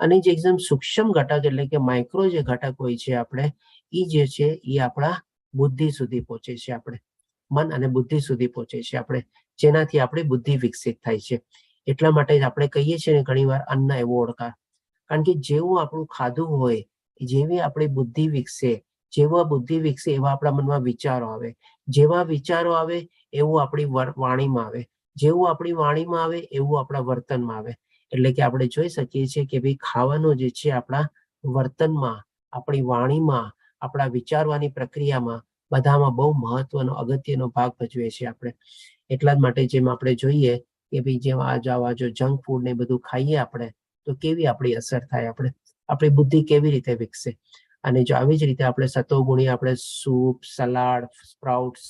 અને જે એકદમ સૂક્ષ્મ ઘટક એટલે કે માઇક્રો જે ઘટક હોય છે આપણે, એ જે છે એ આપણા બુદ્ધિ સુધી પહોંચે છે આપણે, મન અને બુદ્ધિ સુધી પહોંચે છે આપણે, જેનાથી આપણી બુદ્ધિ વિકસિત થાય છે. એટલા માટે જ આપણે કહીએ છીએ ને ઘણી વાર અન્ન એવો ઓળખાય. કારણ કે જેવું આપણું ખાધું હોય, જેવી આપણી બુદ્ધિ વિકસે, જેવા બુદ્ધિ વિકસે એવા આપણા મનમાં વિચારો આવે, જેવા વિચારો આવે એવું આપણી વાણીમાં આવે, જેવું આપણી વાણીમાં આવે એવું આપણા વર્તનમાં આવે. એટલે કે આપણે જોઈ શકીએ છીએ કે ભાઈ ખાવાનું જે છે આપણા વર્તનમાં, આપણી વાણીમાં, આપણા વિચારવાની પ્રક્રિયામાં બધામાં બહુ મહત્વનો અગત્યનો ભાગ ભજવે છે આપણે. એટલા જ માટે જેમ આપણે જોઈએ કે ભાઈ જેમ આવા જો જંક ફૂડ ને બધું ખાઈએ આપણે તો કેવી આપણી અસર થાય, આપણી બુદ્ધિ કેવી રીતે વિકસે. અને જો આવી જ રીતે આપણે સતોગુણી આપણે સૂપ, સલાડ, સ્પ્રાઉટ્સ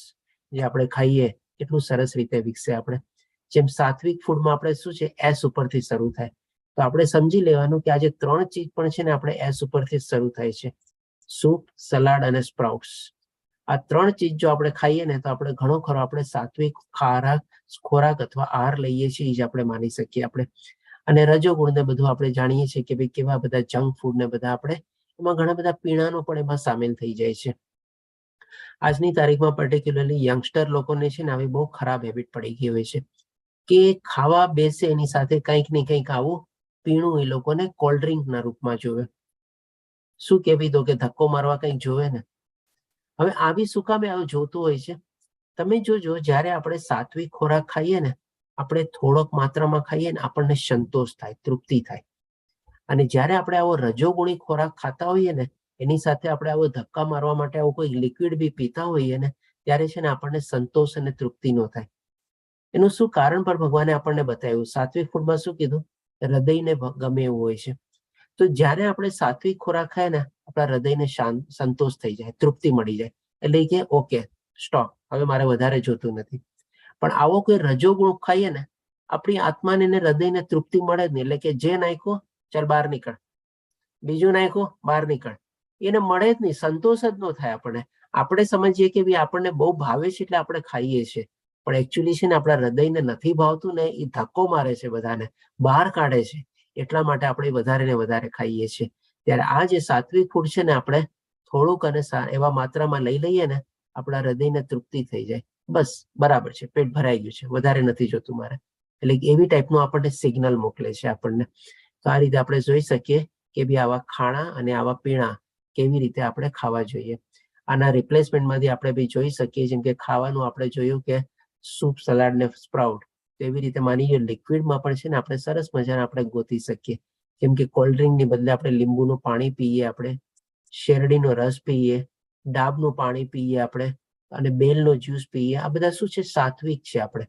જે આપણે ખાઈએ કેટલું સરસ રીતે વિકસે આપણે. જેમ સાત્વિક ફૂડમાં આપણે શું છે, એસ ઉપરથી શરૂ થાય. તો આપણે સમજી લેવાનું કે આજે 3 ચીજ પણ છે ને આપણે એસ ઉપરથી શરૂ થાય છે, સૂપ, સલાડ અને સ્પ્રાઉટ્સ. આ 3 ચીજ જો આપણે ખાઈએ ને તો આપણે ઘણો ખરો આપણે સાત્વિક ખોરાક અથવા આહાર લઈએ છીએ એ જ આપણે માની શકીએ આપણે. અને રજોગુણ ને બધું આપણે જાણીએ છીએ કે ભાઈ કેવા બધા જંક ફૂડ ને બધા આપણે એમાં ઘણા બધા પીણાનો પણ એમાં સામેલ થઈ જાય છે. આજની તારીખમાં પર્ટિક્યુલરલી યંગસ્ટર લોકોને છે ને આવી બહુ ખરાબ હેબિટ પડી ગઈ હોય છે કે ખાવા બેસે એની સાથે કંઈક ને કંઈક આવું પીણું એ લોકોને કોલ્ડ ડ્રિંક ના રૂપમાં જોવે. શું કેવી દો કે ધક્કો મારવા કંઈક જોવે ને. હવે આવી શું કામે આવું જોતું હોય છે? તમે જોજો, જ્યારે આપણે સાત્વિક ખોરાક ખાઈએ ને, આપણે થોડોક માત્રામાં ખાઈએ ને આપણને સંતોષ થાય, તૃપ્તિ થાય. અને જ્યારે આપણે આવો રજોગુણી ખોરાક ખાતા હોઈએ ને એની સાથે આપણે આવો ધક્કા મારવા માટે આવું કોઈ લિક્વિડ બી પીતા હોઈએ ને ત્યારે છે ને આપણને સંતોષ અને તૃપ્તિ ન થાય. એનું શું કારણ પણ ભગવાને આપણને બતાવ્યું. સાત્વિક ફૂડમાં શું કીધું? હૃદયને ગમે એવું હોય છે. તો જ્યારે આપણે સાત્વિક ખોરાક ખાય ને આપણા હૃદયને સંતોષ થઈ જાય, તૃપ્તિ મળી જાય, એટલે કે ઓકે સ્ટોપ, હવે મારે વધારે જોતું નથી. પણ આવો કોઈ રજોગુણ ખાઈએ ને આપણી આત્માને ને હૃદયને તૃપ્તિ મળે જ નહીં. એટલે કે જે નાખ્યો ચાલ બહાર નીકળ, બીજું નાખ્યો બહાર નીકળ, એને મળે જ નહીં, સંતોષ જ ન થાય આપણને. આપણે સમજીએ કે ભાઈ આપણને બહુ ભાવે છે એટલે આપણે ખાઈએ છીએ, પણ એકચ્યુઅલી છે ને આપણા હૃદયને નથી ભાવતું ને એ ધક્કો મારે છે, બધાને બહાર કાઢે છે, એટલા માટે આપણે વધારે ને વધારે ખાઈએ છીએ. ત્યારે આ જે સાત્વિક ફૂડ છે ને આપણે થોડુંક અને એવા માત્રામાં લઈ લઈએ ને આપણા હૃદયને તૃપ્તિ થઈ જાય, બસ બરાબર છે, પેટ ભરાઈ ગયું છે, વધારે નથી જોતું મારે. એટલે એવી ટાઈપનું આપણને સિગ્નલ મોકલે છે આપણને. તો આ રીતે આપણે જોઈ શકીએ કે ભાઈ આવા ખાણા અને આવા પીણા કેવી રીતે આપણે ખાવા જોઈએ. આના રિપ્લેસમેન્ટમાંથી આપણે બી જોઈ શકીએ, જેમ કે ખાવાનું આપણે જોયું કે સૂપ, સલાડ ને સ્પ્રાઉટ. તો એવી રીતે માની લો લિક્વિડમાં પણ છે ને આપણે સરસ મજાના આપણે ગોતી શકીએ. જેમ કે કોલ્ડ ડ્રિંકની બદલે આપણે લીંબુનું પાણી પીએ, આપણે શેરડીનો રસ પીએ, ડાબનું પાણી પીએ આપણે, અને બેલનો જ્યુસ પીએ. આ બધા શું છે? સાત્વિક છે આપણે.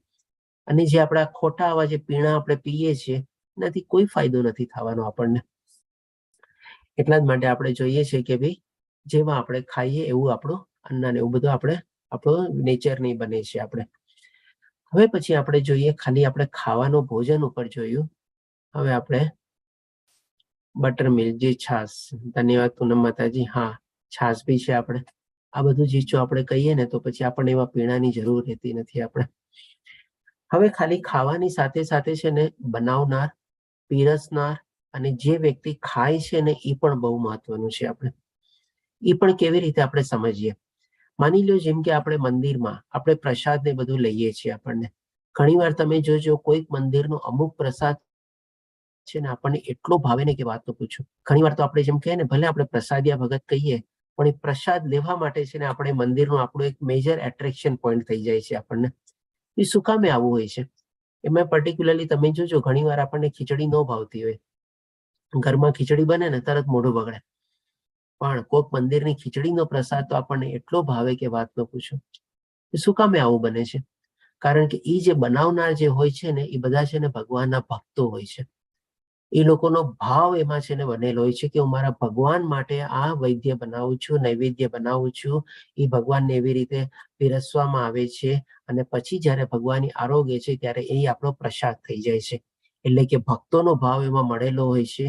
અને જે આપણા ખોટા આવા જે પીણા આપણે પીએ છીએ એનાથી કોઈ ફાયદો નથી થવાનો આપણને. એટલા જ માટે આપણે જોઈએ છે કે ભાઈ જેમાં આપણે ખાઈએ એવું આપણું અન્ન ને એવું બધું આપણે આપણું નેચર નહીં બને છે આપણે. હવે પછી આપણે જોઈએ, ખાલી આપણે ખાવાનો ભોજન ઉપર જોયું. હવે આપણે બટર મિલ્ક, જે છાશ, ધન્યવાદ પૂનમ માતાજી. હા, છાશ બી છે આપણે. આ બધું જે આપણે કહીએ ને તો પછી આપણને એવા પીણાની જરૂર રહેતી નથી આપણે. હવે ખાલી ખાવાની સાથે સાથે છે ને બનાવનાર, પીરસનાર અને જે વ્યક્તિ ખાય છે ને એ પણ બહુ મહત્વનું છે આપણે. એ પણ કેવી રીતે આપણે સમજીએ. માની લો જેમ કે આપણે મંદિરમાં આપણે પ્રસાદ ને બધું લઈએ છીએ. આપણને ઘણી વાર તમે જોજો કોઈક મંદિરનો અમુક પ્રસાદ છે ને આપણને એટલો ભાવે ને કે વાત તો પૂછો. ઘણી વાર તો આપણે જેમ કહીએ ને, ભલે આપણે પ્રસાદિયા ભગત કહીએ, પણ એ પ્રસાદ લેવા માટે છે ને આપણે મંદિરનું આપણું એક મેજર એટ્રેક્શન પોઈન્ટ થઈ જાય છે આપણને. એ શું કામે આવું હોય છે? એમાં પર્ટિક્યુલરલી તમે જોજો ઘણી વાર આપણને ખીચડી ન ભાવતી હોય, ઘરમાં ખીચડી બને ને તરત મોઢું બગડે, પણ કોઈક મંદિરની ખીચડીનો પ્રસાદ તો આપણને એટલો ભાવે કે વાત ન પૂછો. શું કામે આવું બને છે? કારણ કે એ જે બનાવનાર જે હોય છે ને એ બધા છે ને ભગવાનના ભક્તો હોય છે. એ લોકોનો ભાવ એમાં છે ને બનેલો હોય છે કે હું મારા ભગવાન માટે આ વૈદ્ય બનાવું છું, નૈવેદ્ય બનાવું છું. એ ભગવાનને એવી રીતે પીરસવામાં આવે છે અને પછી જયારે ભગવાનની આરોગ્ય છે ત્યારે એ આપણો પ્રસાદ થઈ જાય છે. એટલે કે ભક્તોનો ભાવ એમાં મળેલો હોય છે,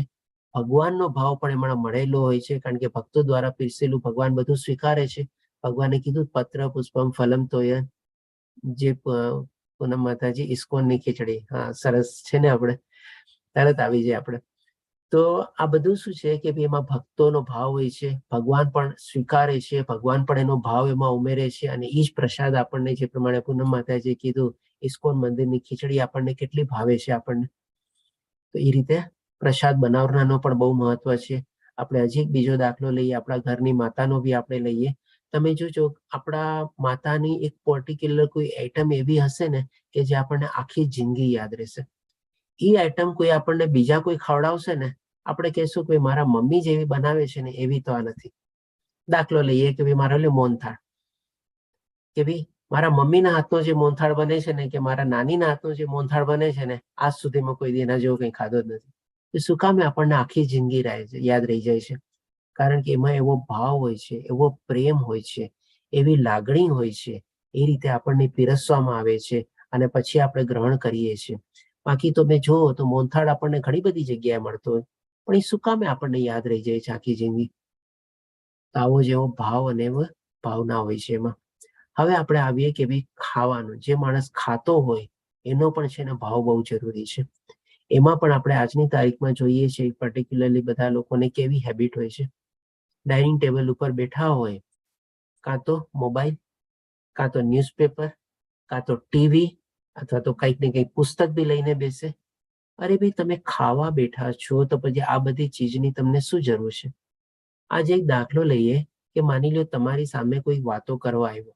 ભગવાનનો ભાવ પણ એમાં મળેલો હોય છે. કારણ કે ભક્તો દ્વારા પીરસેલું ભગવાન બધું સ્વીકારે છે. ભગવાને કીધું પત્ર પુષ્પમ ફલમ તોય, જે પૂનમ માતાજી ઇસ્કોનની ખીચડી. હા, સરસ છે ને, આપણે તરત આવી જાય આપણે. તો આ બધું શું છે કે એમાં ભક્તોનો ભાવ હોય છે, ભગવાન પણ સ્વીકારે છે, ભગવાન પણ એનો ભાવ એમાં ઉમેરે છે. અને એ જ પ્રસાદ આપણને, જે પ્રમાણે પૂનમ માતાજી કીધું, ઇસ્કોન મંદિરની ખીચડી આપણને કેટલી ભાવે છે આપણને. તો એ રીતે પ્રસાદ બનાવનારનો પણ બહુ મહત્વ છે. આપણે હજી એક બીજો દાખલો લઈએ, આપણા ઘરની માતાનો બી આપણે લઈએ. તમે જોજો આપણા માતાની એક પર્ટિક્યુલર કોઈ આઈટમ એવી હશે ને કે જે આપણને આખી જિંદગી યાદ રહેશે. એ આઈટમ કોઈ આપણને બીજા કોઈ ખવડાવશે ને આપણે કહેશું કે મારા મમ્મી જેવી બનાવે છે ને એવી તો આ નથી. દાખલો લઈએ કે ભાઈ મારો લે મોહનથાળ, કે ભાઈ મારા મમ્મીના હાથનો જે મોહનથાળ બને છે ને, કે મારા નાનીના હાથનો જે મોહનથાળ બને છે ને, આજ સુધીમાં કોઈ એના જેવો કંઈ ખાધો જ નથી. એ શું કામે આપણને આખી જિંદગી યાદ રહી જાય છે? કારણ કે એમાં એવો ભાવ હોય છે, એવો પ્રેમ હોય છે, એવી લાગણી હોય છે. એ રીતે આપણને પીરસવામાં આવે છે અને પછી આપણે ગ્રહણ કરીએ છીએ. બાકી તો મેં જોવો તો મોહનથાળ આપણને ઘણી બધી જગ્યાએ મળતો હોય, પણ એ શું કામે આપણને યાદ રહી જાય છે આખી જિંદગી? આવો જેવો ભાવ અને ભાવના હોય છે એમાં. હવે આપણે આવીએ કે ભાઈ ખાવાનું, જે માણસ ખાતો હોય એનો પણ છે ને ભાવ બહુ જરૂરી છે. એમાં પણ આપણે આજની તારીખમાં જોઈએ છીએ, પર્ટિક્યુલરલી બધા લોકોને કેવી હેબિટ હોય છે, ડાઇનિંગ ટેબલ ઉપર બેઠા હોય, કાં તો મોબાઈલ, કાં તો ન્યૂઝપેપર, કાં તો ટીવી, અથવા તો કંઈક ને કંઈક પુસ્તક બી લઈને બેસે. અરે ભાઈ, તમે ખાવા બેઠા છો તો પછી આ બધી ચીજની તમને શું જરૂર છે? આજે એક દાખલો લઈએ કે માની લો તમારી સામે કોઈ વાતો કરવા આવ્યો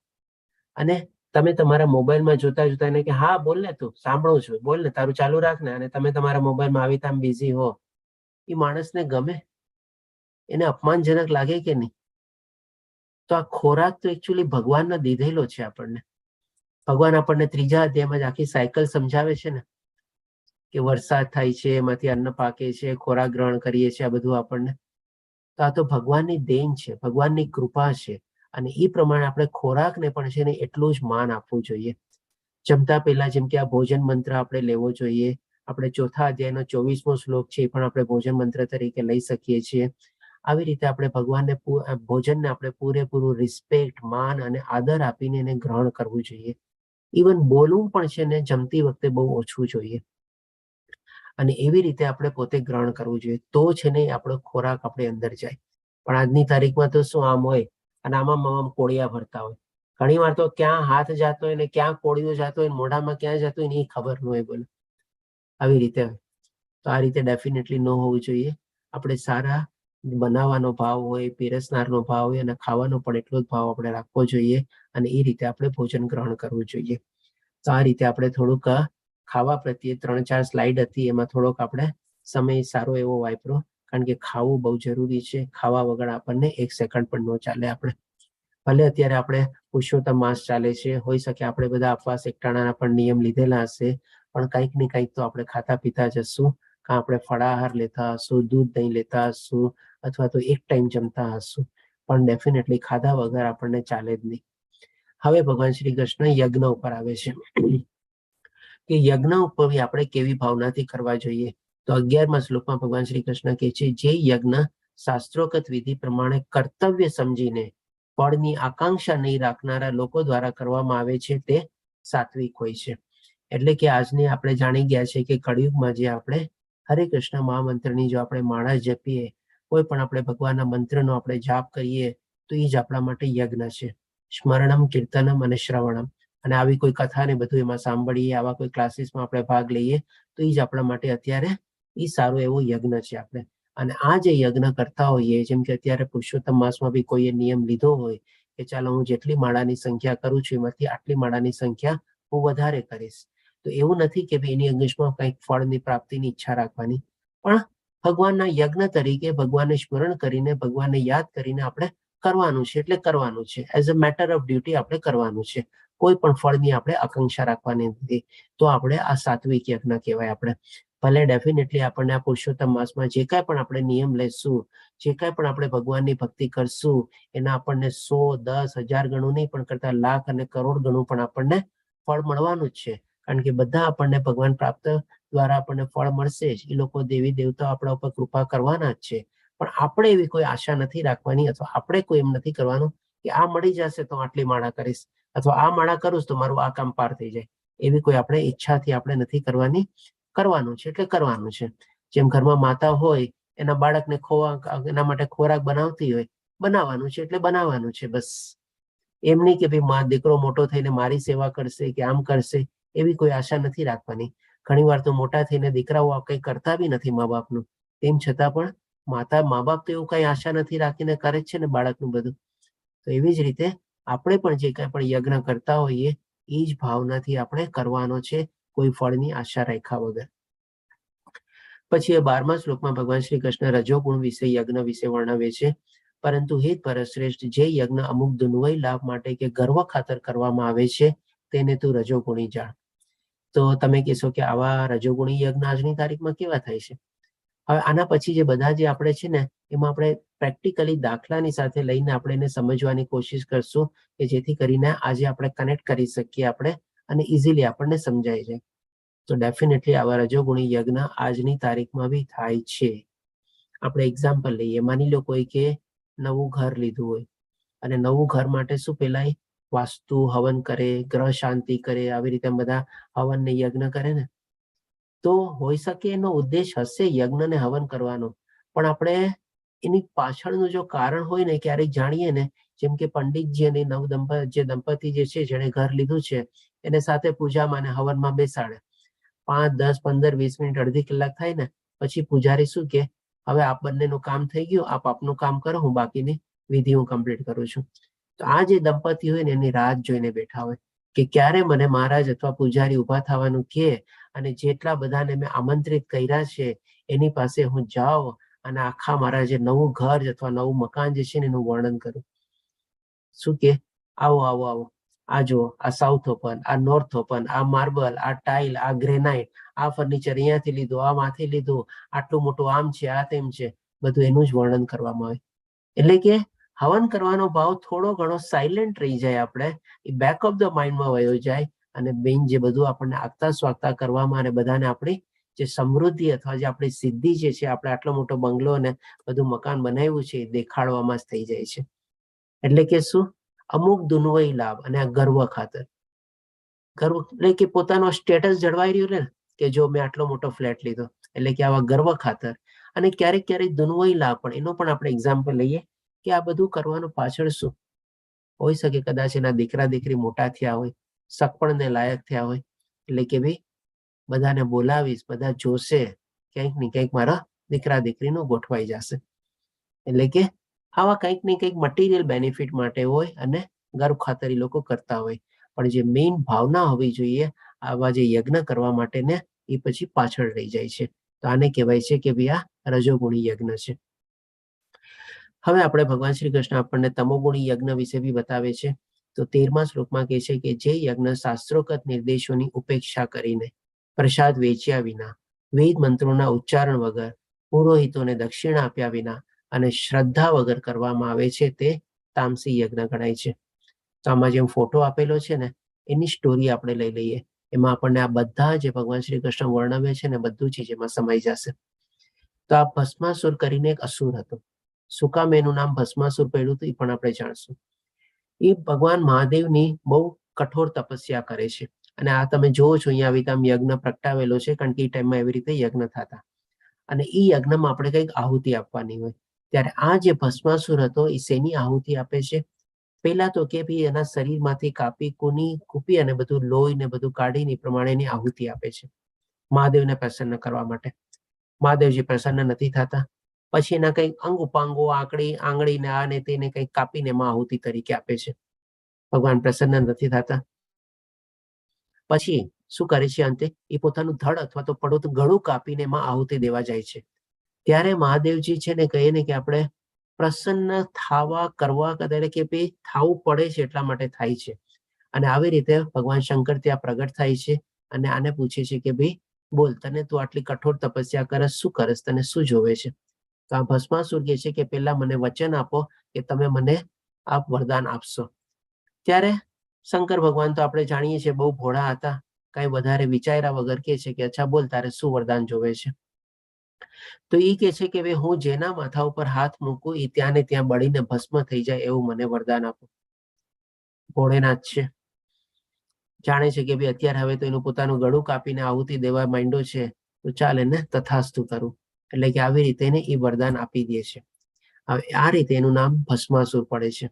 અને તમે તમારા મોબાઈલમાં જોતા જોતા એને કે હા બોલ ને, તું સાંભળું છું, બોલ ને, તારું ચાલુ રાખ ને, અને તમે તમારા મોબાઈલમાં આવી રીતે બિઝી હો. એ માણસને ગમે? એને અપમાનજનક લાગે કે નહીં? તો આ ખોરાક તો એકચ્યુઅલી ભગવાનને દીધેલો છે આપણને. ભગવાન આપણને 3જા અધ્યાયમાં જ આખી સાયકલ સમજાવે છે ને, કે વરસાદ થાય છે, એમાંથી અન્ન પાકે છે, ખોરાક ગ્રહણ કરીએ છીએ, આ બધું આપણને. તો આ તો ભગવાનની દેન છે, ભગવાનની કૃપા છે. અને એ પ્રમાણે આપણે ખોરાકને પણ છે ને એટલું જ માન આપવું જોઈએ. જમતા પહેલા જેમ કે આ ભોજન મંત્ર આપણે લેવો જોઈએ. આપણે 4થા અધ્યાયનો 24મો શ્લોક છે એ પણ આપણે ભોજન મંત્ર તરીકે લઈ શકીએ છીએ. આવી રીતે આપણે ભગવાનને ભોજનને આપણે પૂરેપૂરું રિસ્પેક્ટ, માન અને આદર આપીને એને ગ્રહણ કરવું જોઈએ. ઇવન બોલવું પણ છે ને જમતી વખતે બહુ ઓછું જોઈએ. અને એવી રીતે આપણે પોતે ગ્રહણ કરવું જોઈએ, તો છે ને આપણો ખોરાક આપણે અંદર જાય. પણ આજની તારીખમાં તો શું આમ હોય અને આમાં કોળિયા ભરતા હોય. ઘણી વાર તો ક્યાં હાથ જાતો હોય ને ક્યાં કોળિયો જાતો હોય, મોઢામાં ક્યાં જતો હોય ને એ ખબર ન હોય. બોલો, આવી રીતે હોય. તો આ રીતે ડેફિનેટલી ન હોવું જોઈએ. આપણે સારા બનાવવાનો ભાવ હોય, પીરસનારનો ભાવ હોય અને ખાવાનો પણ એટલો જ ભાવ આપણે રાખવો જોઈએ. અને એ રીતે આપણે ભોજન ગ્રહણ કરવું જોઈએ. તો આ રીતે આપણે થોડુંક ખાવા પ્રત્યે 3-4 સ્લાઇડ હતી, એમાં થોડોક આપણે સમય સારો એવો વાપરો. કારણ કે ખાવું બહુ જરૂરી છે. ખાવા વગર આપણને 1 સેકન્ડ પણ ન ચાલે. આપણે ભલે અત્યારે આપણે પુરુષોત્તમ માસ ચાલે છે, હોઈ શકે આપણે બધા ઉપવાસ એકટાણાના પણ નિયમ લીધેલા હશે, પણ કંઈક ને કંઈક તો આપણે ખાતા પીતા જશું. કાં આપણે ફળાહાર લેતા હશું, દૂધ દહીં લેતા હશું, અથવા તો એક ટાઈમ જમતા હશું, પણ ડેફિનેટલી ખાધા વગર આપણને ચાલે જ નહીં. હવે ભગવાન શ્રી કૃષ્ણ યજ્ઞ ઉપર આવે છે કે યજ્ઞ ઉપર આપણે કેવી ભાવનાથી કરવા જોઈએ. તો 11મા શ્લોકમાં ભગવાન શ્રી કૃષ્ણ કહે છે, જે યજ્ઞ શાસ્ત્રોક્ત વિધિ પ્રમાણે કર્તવ્ય સમજીને ફળની આકાંક્ષા નહીં રાખનારા લોકો દ્વારા કરવામાં આવે છે તે સાત્વિક હોય છે. એટલે કે આજને આપણે જાણી ગયા છે કે કળિયુગમાં જે આપણે હરે કૃષ્ણ મહામંત્રની જો આપણે માળા જપીએ, કોઈ પણ આપણે ભગવાનના મંત્રનો આપણે જાપ કરીએ, તો એ જ આપણા માટે યજ્ઞ છે. સ્મરણમ, કીર્તનમ અને શ્રવણમ. અને આવી કોઈ કથા ને બધું એમાં સાંભળીએ, આવા કોઈ ક્લાસીસમાં આપણે ભાગ લઈએ, તો એ જ આપણા માટે અત્યારે એ સારો એવો યજ્ઞ છે. આપણે અને આ જે યજ્ઞ કરતા હોઈએ, જેમ કે અત્યારે પુરુષોત્તમ માસમાં બી કોઈએ નિયમ લીધો હોય કે ચાલો હું જેટલી માળાની સંખ્યા કરું છું એમાંથી આટલી માળાની સંખ્યા હું વધારે કરીશ, તો એવું નથી કે એની અંગેશમાં કંઈક ફળની પ્રાપ્તિની ઈચ્છા રાખવાની, પણ ભગવાનના યજ્ઞ તરીકે ભગવાનને સ્મરણ કરીને, ભગવાનને યાદ કરીને આપણે કરવાનું છે. એટલે કરવાનું છે, as a matter of duty આપણે કરવાનું છે. કોઈ પણ ફળની આપણે આકાંક્ષા રાખવાની નથી. તો આપણે આ સાત્વિક યજ્ઞ કહેવાય. આપણે ભલે ડેફિનેટલી આપણને આ પુરુષોત્તમ માસમાં જે કાંઈ પણ આપણે નિયમ લેશું, જે કાંઈ પણ આપણે ભગવાનની ભક્તિ કરશું, એના આપણને 100, 10, 1000 ગણું નહીં, પણ કરતા લાખ અને કરોડ ગણું પણ આપણને ફળ મળવાનું જ છે. કારણ કે બધા આપણને ભગવાન પ્રાપ્ત દ્વારા આપણને ફળ મળશે જ. એ લોકો દેવી દેવતાઓ આપણા ઉપર કૃપા કરવાના જ છે. પણ આપણે એવી કોઈ આશા નથી રાખવાની, અથવા આપણે કોઈ એમ નથી કરવાનું કે આ મળી જશે તો આટલી માળા કરીશ, અથવા આ માળા કરું તો મારું આ કામ પાર થઈ જાય. એવી કોઈ આપણે ઈચ્છાથી આપણે નથી કરવાની. કરવાનું છે એટલે કરવાનું છે. જેમ ઘરમાં માતા હોય, એના બાળકને એના માટે ખોરાક બનાવતી હોય, બનાવવાનું છે એટલે બનાવવાનું છે. બસ એમ નહીં કે ભાઈ દીકરો મોટો થઈને મારી સેવા કરશે કે આમ કરશે, એવી કોઈ આશા નથી રાખવાની. ઘણી વાર તો મોટા થઈને દીકરાઓ કંઈ કરતા બી નથી મા બાપનું, તેમ છતાં પણ મા બાપ તો એવું કઈ આશા નથી રાખીને કરે જ છે ને બાળકનું બધું. તો એવી જ રીતે આપણે પણ જે કાંઈ પણ યજ્ઞ કરતા હોઈએ, એ જ ભાવનાથી આપણે કરવાનો છે, કોઈ ફળની આશા રાખ્યા વગર. પછી 12મા શ્લોકમાં ભગવાન શ્રી કૃષ્ણ રજોગુણ વિશે, યજ્ઞ વિશે વર્ણવે છે. પરંતુ હે પરશ્રેષ્ઠ, જે યજ્ઞ અમુક દુન્વય લાભ માટે કે ગર્વ ખાતર કરવામાં આવે છે, તેને તું રજોગુણી જાણ. તો તમે કહેશો કે આવા રજોગુણી યજ્ઞ આજની તારીખમાં કેવા થાય છે? હવે આના પછી જે બધા જે આપણે છે ને, એમાં આપણે પ્રેક્ટિકલી દાખલાની સાથે લઈને આપણે એને સમજવાની કોશિશ કરશું, કે જેથી કરીને આજે આપણે કનેક્ટ કરી શકીએ આપણે, અને ઇઝીલી આપણને સમજાય જાય. તો ડેફિનેટલી આવા રજોગુણી યજ્ઞ આજની તારીખમાં બી થાય છે. આપણે એક્ઝામ્પલ લઈએ, માની લો કોઈ કે નવું ઘર લીધું હોય, અને નવું ઘર માટે શું પેલા વાસ્તુ હવન કરે, ગ્રહ શાંતિ કરે, આવી રીતે બધા હવન ને યજ્ઞ કરે ને, તો હોઈ શકે એનો ઉદ્દેશ હશે યજ્ઞ ને હવન કરવાનો, પણ આપણે એની પાછળનું જો કારણ હોય ને ક્યારેક જાણીએ ને, જેમ કે પંડિતજી અને દંપતી જે છે, જેને ઘર લીધું છે, એને સાથે પૂજામાં અને હવનમાં બેસાડે. 5, 10, 15, 20 મિનિટ, અડધી કલાક થાય ને, પછી પૂજારી શું કે, હવે આપ બંનેનું કામ થઈ ગયું, આપ આપનું કામ કરો, હું બાકીની વિધિ હું કમ્પ્લીટ કરું છું. તો આ જે દંપતી હોય ને, એની રાત જોઈને બેઠા હોય કે ક્યારે મને મહારાજ અથવા પૂજારી ઉભા થવાનું કહે, અને જેટલા બધાને મેં આમંત્રિત કર્યા છે એની પાસે હું જાઉં અને આખા મારા જે નવું ઘર અથવા નવું મકાન જે છે ને એનું વર્ણન કરું. શું કે આવો આવો આવો, આ જુઓ, આ સાઉથ ઓપન, આ નોર્થ ઓપન, આ માર્બલ, આ ટાઇલ, આ ગ્રેનાઇટ, આ ફર્નિચર અહીંયાથી લીધું, આ માંથી લીધું, આટલું મોટું આમ છે, આ તેમ છે, બધું એનું જ વર્ણન કરવામાં આવે. એટલે કે હવન કરવાનો ભાવ થોડો ઘણો સાયલેન્ટ રહી જાય, આપણે એ બેક ઓફ ધ માઇન્ડમાં વયો જાય, અને મેઇન જે બધું આપણને આગતા સ્વાગતા કરવામાં અને બધાને આપણી જે સમૃદ્ધિ અથવા જે આપણી સિદ્ધિ જે છે, આપણે આટલો મોટો બંગલો અને બધું મકાન બનાવ્યું છે એ દેખાડવામાં જ થઈ જાય છે. એટલે કે શું, અમુક દુન્વયી લાભ અને આ ગર્વ ખાતર. ગર્વ એટલે કે પોતાનો સ્ટેટસ જળવાઈ રહ્યું ને, કે જો મેં આટલો મોટો ફ્લેટ લીધો, એટલે કે આવા ગર્વ ખાતર. અને ક્યારેક ક્યારેક દુન્વયી લાભ પણ, એનો પણ આપણે એક્ઝામ્પલ લઈએ કે આ બધું કરવાનું પાછળ શું હોઈ શકે. કદાચ એના દીકરા દીકરી મોટા થયા હોય, સગપણને લાયક થયા હોય, એટલે કે ભાઈ બધાને બોલાવીશ, બધા જોશે, ક્યાંક ને ક્યાંક મારા દીકરા દીકરીનું ગોઠવાઈ જશે. એટલે કે આવા કંઈક ને કંઈક મટીરિયલ બેનિફિટ માટે હોય અને ગર્વ ખાતર એ લોકો કરતા હોય. પણ જે મેઇન ભાવના હોવી જોઈએ આવા જે યજ્ઞ કરવા માટે ને, એ પછી પાછળ રહી જાય છે. તો આને કહેવાય છે કે ભાઈ આ રજોગુણી યજ્ઞ છે. હવે આપણે ભગવાન શ્રી કૃષ્ણ આપણને તમોગુણી યજ્ઞ વિશે બી બતાવે છે. તો 13મા શ્લોકમાં કહે છે કે જે યજ્ઞ શાસ્ત્રોક્ત નિર્દેશોની ઉપેક્ષા કરીને, પ્રસાદ વેચ્યા વિના, વેદ મંત્રોના ઉચ્ચારણ વગર, પુરોહિતોને દક્ષિણા આપ્યા વિના અને શ્રદ્ધા વગર કરવામાં આવે છે તે તામસી યજ્ઞ ગણાય છે. તો આમાં જેમ ફોટો આપેલો છે ને, એની સ્ટોરી આપણે લઈ લઈએ. એમાં આપણને આ બધા જે ભગવાન શ્રી કૃષ્ણ વર્ણવે છે ને, બધું ચીજ એમાં સમાઈ જશે. તો આ ભસ્માસુર કરીને એક અસુર હતો. શું કામ એનું નામ ભસ્માસુર પડ્યું હતું એ પણ આપણે જાણશું. એ ભગવાન મહાદેવની બહુ કઠોર તપસ્યા કરે છે. અને આ તમે જોવો છો અહીંયા આવી આમ યજ્ઞ પ્રગટાવેલો છે, કારણ કે એ ટાઈમમાં એવી રીતે યજ્ઞ થતા. અને એ યજ્ઞમાં આપણે કંઈક આહુતિ આપવાની હોય. ત્યારે આ જે ભસ્માસુર હતો એ શેની આહુતિ આપે છે? પહેલા તો કે ભાઈ એના શરીરમાંથી કૂપી અને બધું લોહી ને બધું કાઢીને પ્રમાણેની આહુતિ આપે છે, મહાદેવને પ્રસન્ન કરવા માટે. મહાદેવજી પ્રસન્ન નથી થતા. પછી એના કંઈક અંગ ઉપાંગો, આંગળી ને આ ને તેને કંઈક કાપીને એમાં આહુતિ તરીકે આપે છે. ભગવાન પ્રસન્ન નથી થતા. પછી શું કરે છે? અંતે એ પોતાનું ધડ અથવા તો પડોતું ગળું કાપીને એમાં આહુતિ દેવા જાય છે. ત્યારે મહાદેવજી છે ને કહે ને કે આપણે પ્રસન્ન કરવા એટલે કે ભાઈ થવું પડે છે, એટલા માટે થાય છે. અને આવી રીતે ભગવાન શંકર ત્યાં પ્રગટ થાય છે અને આને પૂછે છે કે ભાઈ બોલ, તને તું આટલી કઠોર તપસ્યા કરસ, શું કરસ, તને શું જોવે છે? તો આ ભસ્માસુર કહે છે કે પેલા મને વચન આપો કે તમે મને આ વરદાન આપશો. ત્યારે શંકર ભગવાન તો આપણે જાણીએ છીએ બહુ ભોળા હતા. કઈ વધારે વિચાર્યા વગર કહે છે કે અચ્છા બોલ, તારે શું વરદાન જોવે છે? તો એ કહે છે કે ભાઈ હું જેના માથા ઉપર હાથ મૂકું એ ત્યાં ને ત્યાં બળીને ભસ્મ થઈ જાય એવું મને વરદાન આપો. ભોળેનાથ છે, જાણે છે કે ભાઈ અત્યારે હવે તો એનું પોતાનું ગળું કાપીને આહુતિ દેવા માંડ્યો છે, તો ચાલે ને તથાસ્તુ કરું. એટલે કે આવી રીતે એને એ વરદાન આપી દે છે. હવે આ રીતે એનું નામ ભસ્માસુર પડે છે.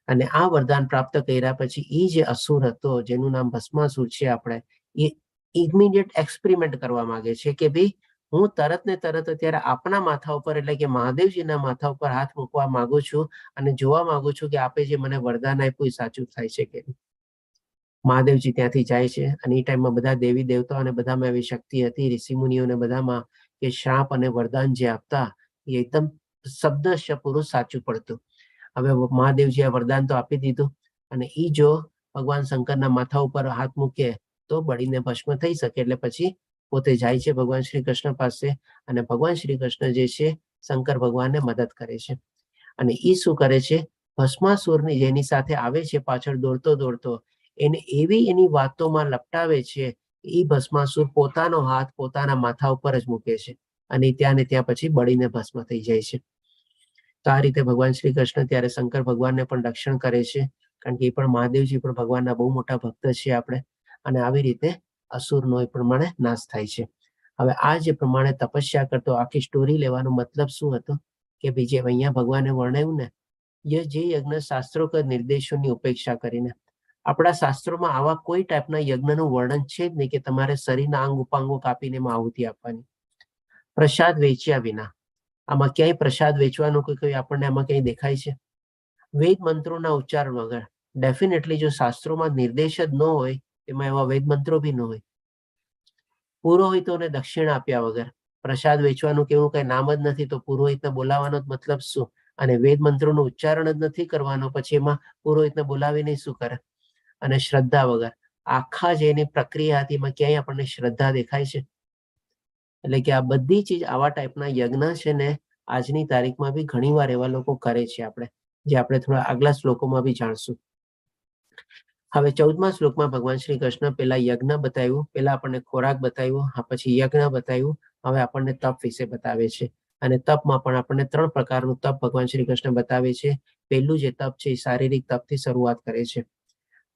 અને આ વરદાન પ્રાપ્ત કર્યા પછી એ જે અસુર હતો જેનું નામ ભસ્માસુર છે, આપણે એ ઇમિડિયેટ એક્સપેરિમેન્ટ કરવા માંગે છે કે ભાઈ હું તરત ને તરત અત્યારે આપણા માથા ઉપર એટલે કે મહાદેવજીના માથા ઉપર હાથ મૂકવા માંગુ છું અને જોવા માંગુ છું કે આપે જે મને વરદાન આપ્યું એ સાચું થાય છે કે નહીં. મહાદેવજી ત્યાંથી જાય છે અને એ ટાઈમમાં બધા દેવી દેવતાઓ અને બધામાં એવી શક્તિ હતી, ઋષિ મુનિઓને બધામાં, કે શાપ અને વરદાન જે આપતા એ એકદમ શબ્દશ પૂરું સાચું પડતું. હવે મહાદેવજી આ વરદાન તો આપી દીધું અને એ જો ભગવાન શંકરના માથા ઉપર હાથ મૂકે તો બળીને ભસ્મ થઈ શકે. એટલે પછી પોતે જાય છે ભગવાન શ્રી કૃષ્ણ પાસે અને ભગવાન શ્રી કૃષ્ણ જે છે શંકર ભગવાનને મદદ કરે છે. અને એ શું કરે છે? ભસ્માસુરની જેની સાથે આવે છે પાછળ દોડતો દોડતો, એને એવી એની વાતોમાં લપટાવે છે, એ ભસ્માસુર પોતાનો હાથ પોતાના માથા ઉપર જ મૂકે છે અને ત્યાં ને ત્યાં પછી બળીને ભસ્મ થઈ જાય છે. તો આ રીતે ભગવાન શ્રી કૃષ્ણ ત્યારે શંકર ભગવાનને પણ રક્ષણ કરે છે, કારણ કે એ પણ મહાદેવજી પણ ભગવાનના બહુ મોટા ભક્ત છે આપણે. અને આવી રીતે અસુરનો એ પ્રમાણે નાશ થાય છે. હવે આ જે પ્રમાણે તપસ્યા કરતો, આખી સ્ટોરી લેવાનો મતલબ શું હતો કે ભાઈ જે અહીંયા ભગવાને વર્ણવ્યું ને, જે યજ્ઞ શાસ્ત્રોક્ત નિર્દેશોની ઉપેક્ષા કરીને, આપણા શાસ્ત્રોમાં આવા કોઈ ટાઈપના યજ્ઞનું વર્ણન છે જ નહીં કે તમારે શરીરના અંગ ઉપાંગો કાપીને એમાં આહુતિ આપવાની. પ્રસાદ વેચ્યા વિના, આમાં ક્યાંય પ્રસાદ વેચવાનું કોઈ આપણને આમાં ક્યાંય દેખાય છે? વેદ મંત્રોના ઉચ્ચારણ વગર. ડેફિનેટલી જો શાસ્ત્રોમાં નિર્દેશ જ ન હોય એમાં એવા વેદ મંત્રો બી ન હોય. પુરોહિતોને દક્ષિણા આપ્યા વગર. પ્રસાદ વેચવાનું કેવું કઈ નામ જ નથી તો પુરોહિતને બોલાવવાનો જ મતલબ શું? અને વેદ મંત્રોનું ઉચ્ચારણ જ નથી કરવાનો, પછી એમાં પુરોહિતને બોલાવીને શું કરે? અને શ્રદ્ધા વગર આખા જે એની પ્રક્રિયા હતી એમાં ક્યાંય આપણને શ્રદ્ધા દેખાય છે? એટલે કે આ બધી ચીજ આવા ટાઈપના યજ્ઞ છે ને આજની તારીખમાં બી ઘણી વાર એવા લોકો કરે છે આપણે, જે આપણે થોડા આગલા શ્લોકોમાં બી જાણશું. હવે 14મા શ્લોકમાં ભગવાન શ્રી કૃષ્ણ પેલા યજ્ઞ બતાવ્યું, પેલા આપણને ખોરાક બતાવ્યું, પછી યજ્ઞ બતાવ્યું, હવે આપણને તપ વિશે બતાવે છે. અને તપમાં પણ આપણને 3 પ્રકારનું તપ ભગવાન શ્રી કૃષ્ણ બતાવે છે. પહેલું જે તપ છે એ શારીરિક તપથી શરૂઆત કરે છે.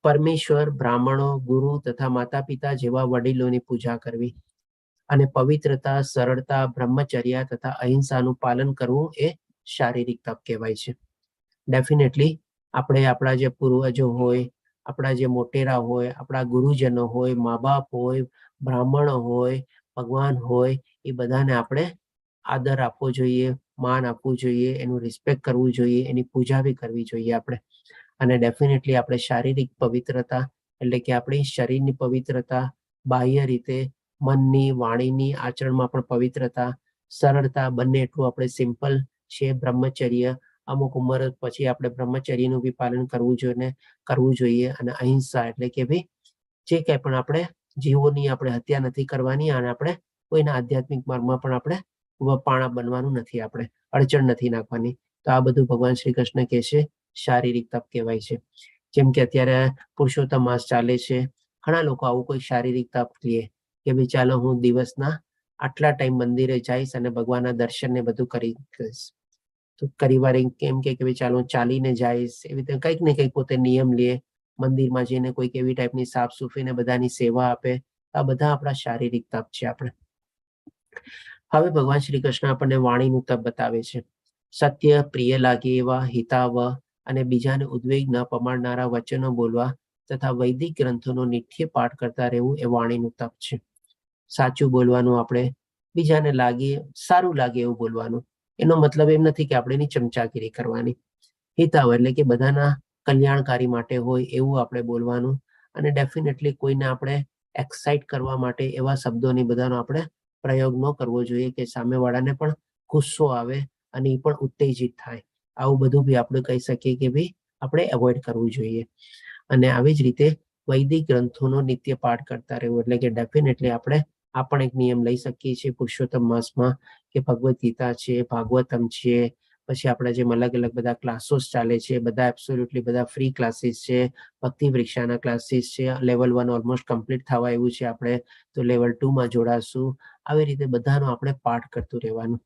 પરમેશ્વર, બ્રાહ્મણો, ગુરુ તથા માતા પિતા જેવા વડીલોની પૂજા કરવી અને પવિત્રતા, સરળતા, બ્રહ્મચર્ય તથા અહિંસાનું પાલન કરવું એ શારીરિક તપ કહેવાય છે. ડેફિનેટલી આપણે આપણા જે પૂર્વજો હોય, આપણા જે મોટેરા હોય, આપણા ગુરુજનો હોય, મા બાપ હોય, બ્રાહ્મણો હોય, ભગવાન હોય, એ બધાને આપણે આદર આપવો જોઈએ, માન આપવું જોઈએ, એનું રિસ્પેક્ટ કરવું જોઈએ, એની પૂજા બી કરવી જોઈએ આપણે. અને ડેફિનેટલી આપણે શારીરિક પવિત્રતા એટલે કે આપણી શરીરની પવિત્રતા, બાહ્ય રીતે મનની, વાણીની, આચરણમાં પણ પવિત્રતા, સરળતા, બંને એટલું આપણે સિમ્પલ છે. બ્રહ્મચર્ય, અમુક ઉંમર પછી આપણે બ્રહ્મચર્યનું બી પાલન કરવું જોઈએ. અને અહિંસા એટલે કે ભાઈ જે કંઈ પણ આપણે જીવોની આપણે હત્યા નથી કરવાની અને આપણે કોઈના આધ્યાત્મિક માર્ગમાં પણ આપણે પાણા બનવાનું નથી, આપણે અડચણ નથી નાખવાની. તો આ બધું ભગવાન શ્રી કૃષ્ણ કહે છે શારીરિક તપ કહેવાય છે. જેમ કે અત્યારે પુરુષોત્તમ માસ ચાલે છે, ઘણા લોકો આવું કોઈ શારીરિક તપ લે કે ભાઈ ચાલો હું દિવસના આટલા ટાઈમ મંદિરે જઈશ અને ભગવાનના દર્શન ને બધું કરીશ. તો પરિવાર એમ કે ભાઈ ચાલો ચાલીને જઈશ, એવી રીતે કંઈક ને કંઈક પોતે નિયમ લે, મંદિરમાં જઈને કોઈક એવી ટાઈપની સાફ સુફી ને બધાની સેવા આપે. આ બધા આપણા શારીરિક તપ છે આપણે. હવે ભગવાન શ્રી કૃષ્ણ આપણને વાણીનું તપ બતાવે છે. સત્ય, પ્રિય લાગે એવા, હિતાવ અને બીજાને ઉદ્વેગ ન પમાડનારા વચનો બોલવા તથા વૈદિક ગ્રંથોનો નિત્ય પાઠ કરતા રહેવું એ વાણીનું તપ છે. સાચું બોલવાનું, આપણે બીજાને સારું લાગે એવું બોલવાનું. એનો મતલબ એમ નથી કે આપણે એની ચમચાગીરી કરવાની. હિતાવ એટલે કે બધાના કલ્યાણકારી માટે હોય એવું આપણે બોલવાનું. અને ડેફિનેટલી કોઈને આપણે એક્સાઇટ કરવા માટે એવા શબ્દોની બધાનો આપણે પ્રયોગ ન કરવો જોઈએ કે સામેવાળાને પણ ગુસ્સો આવે અને એ પણ ઉત્તેજિત થાય. આવું બધું બી આપણે કહી શકીએ કે ભાઈ આપણે એવોઇડ કરવું જોઈએ. અને આવી જ રીતે વૈદિક ગ્રંથોનો નિત્ય પાઠ કરતા રહેવું, એટલે કે ડેફિનેટલી આપણે આ પણ એક નિયમ લઈ શકીએ છીએ પુરુષોત્તમ માસમાં કે ભગવદ્ ગીતા છે, ભાગવતમ છે, પછી આપણા જે અલગ અલગ બધા ક્લાસીસ ચાલે છે, બધા એબ્સોલ્યુટલી બધા ફ્રી ક્લાસીસ છે. ભક્તિ વૃક્ષાના ક્લાસીસ છે. લેવલ 1 ઓલમોસ્ટ કમ્પ્લીટ થવા આવ્યું છે, આપણે તો લેવલ 2 માં જોડાશું. આવી રીતે બધાનો આપણે પાઠ કરતું રહેવાનું.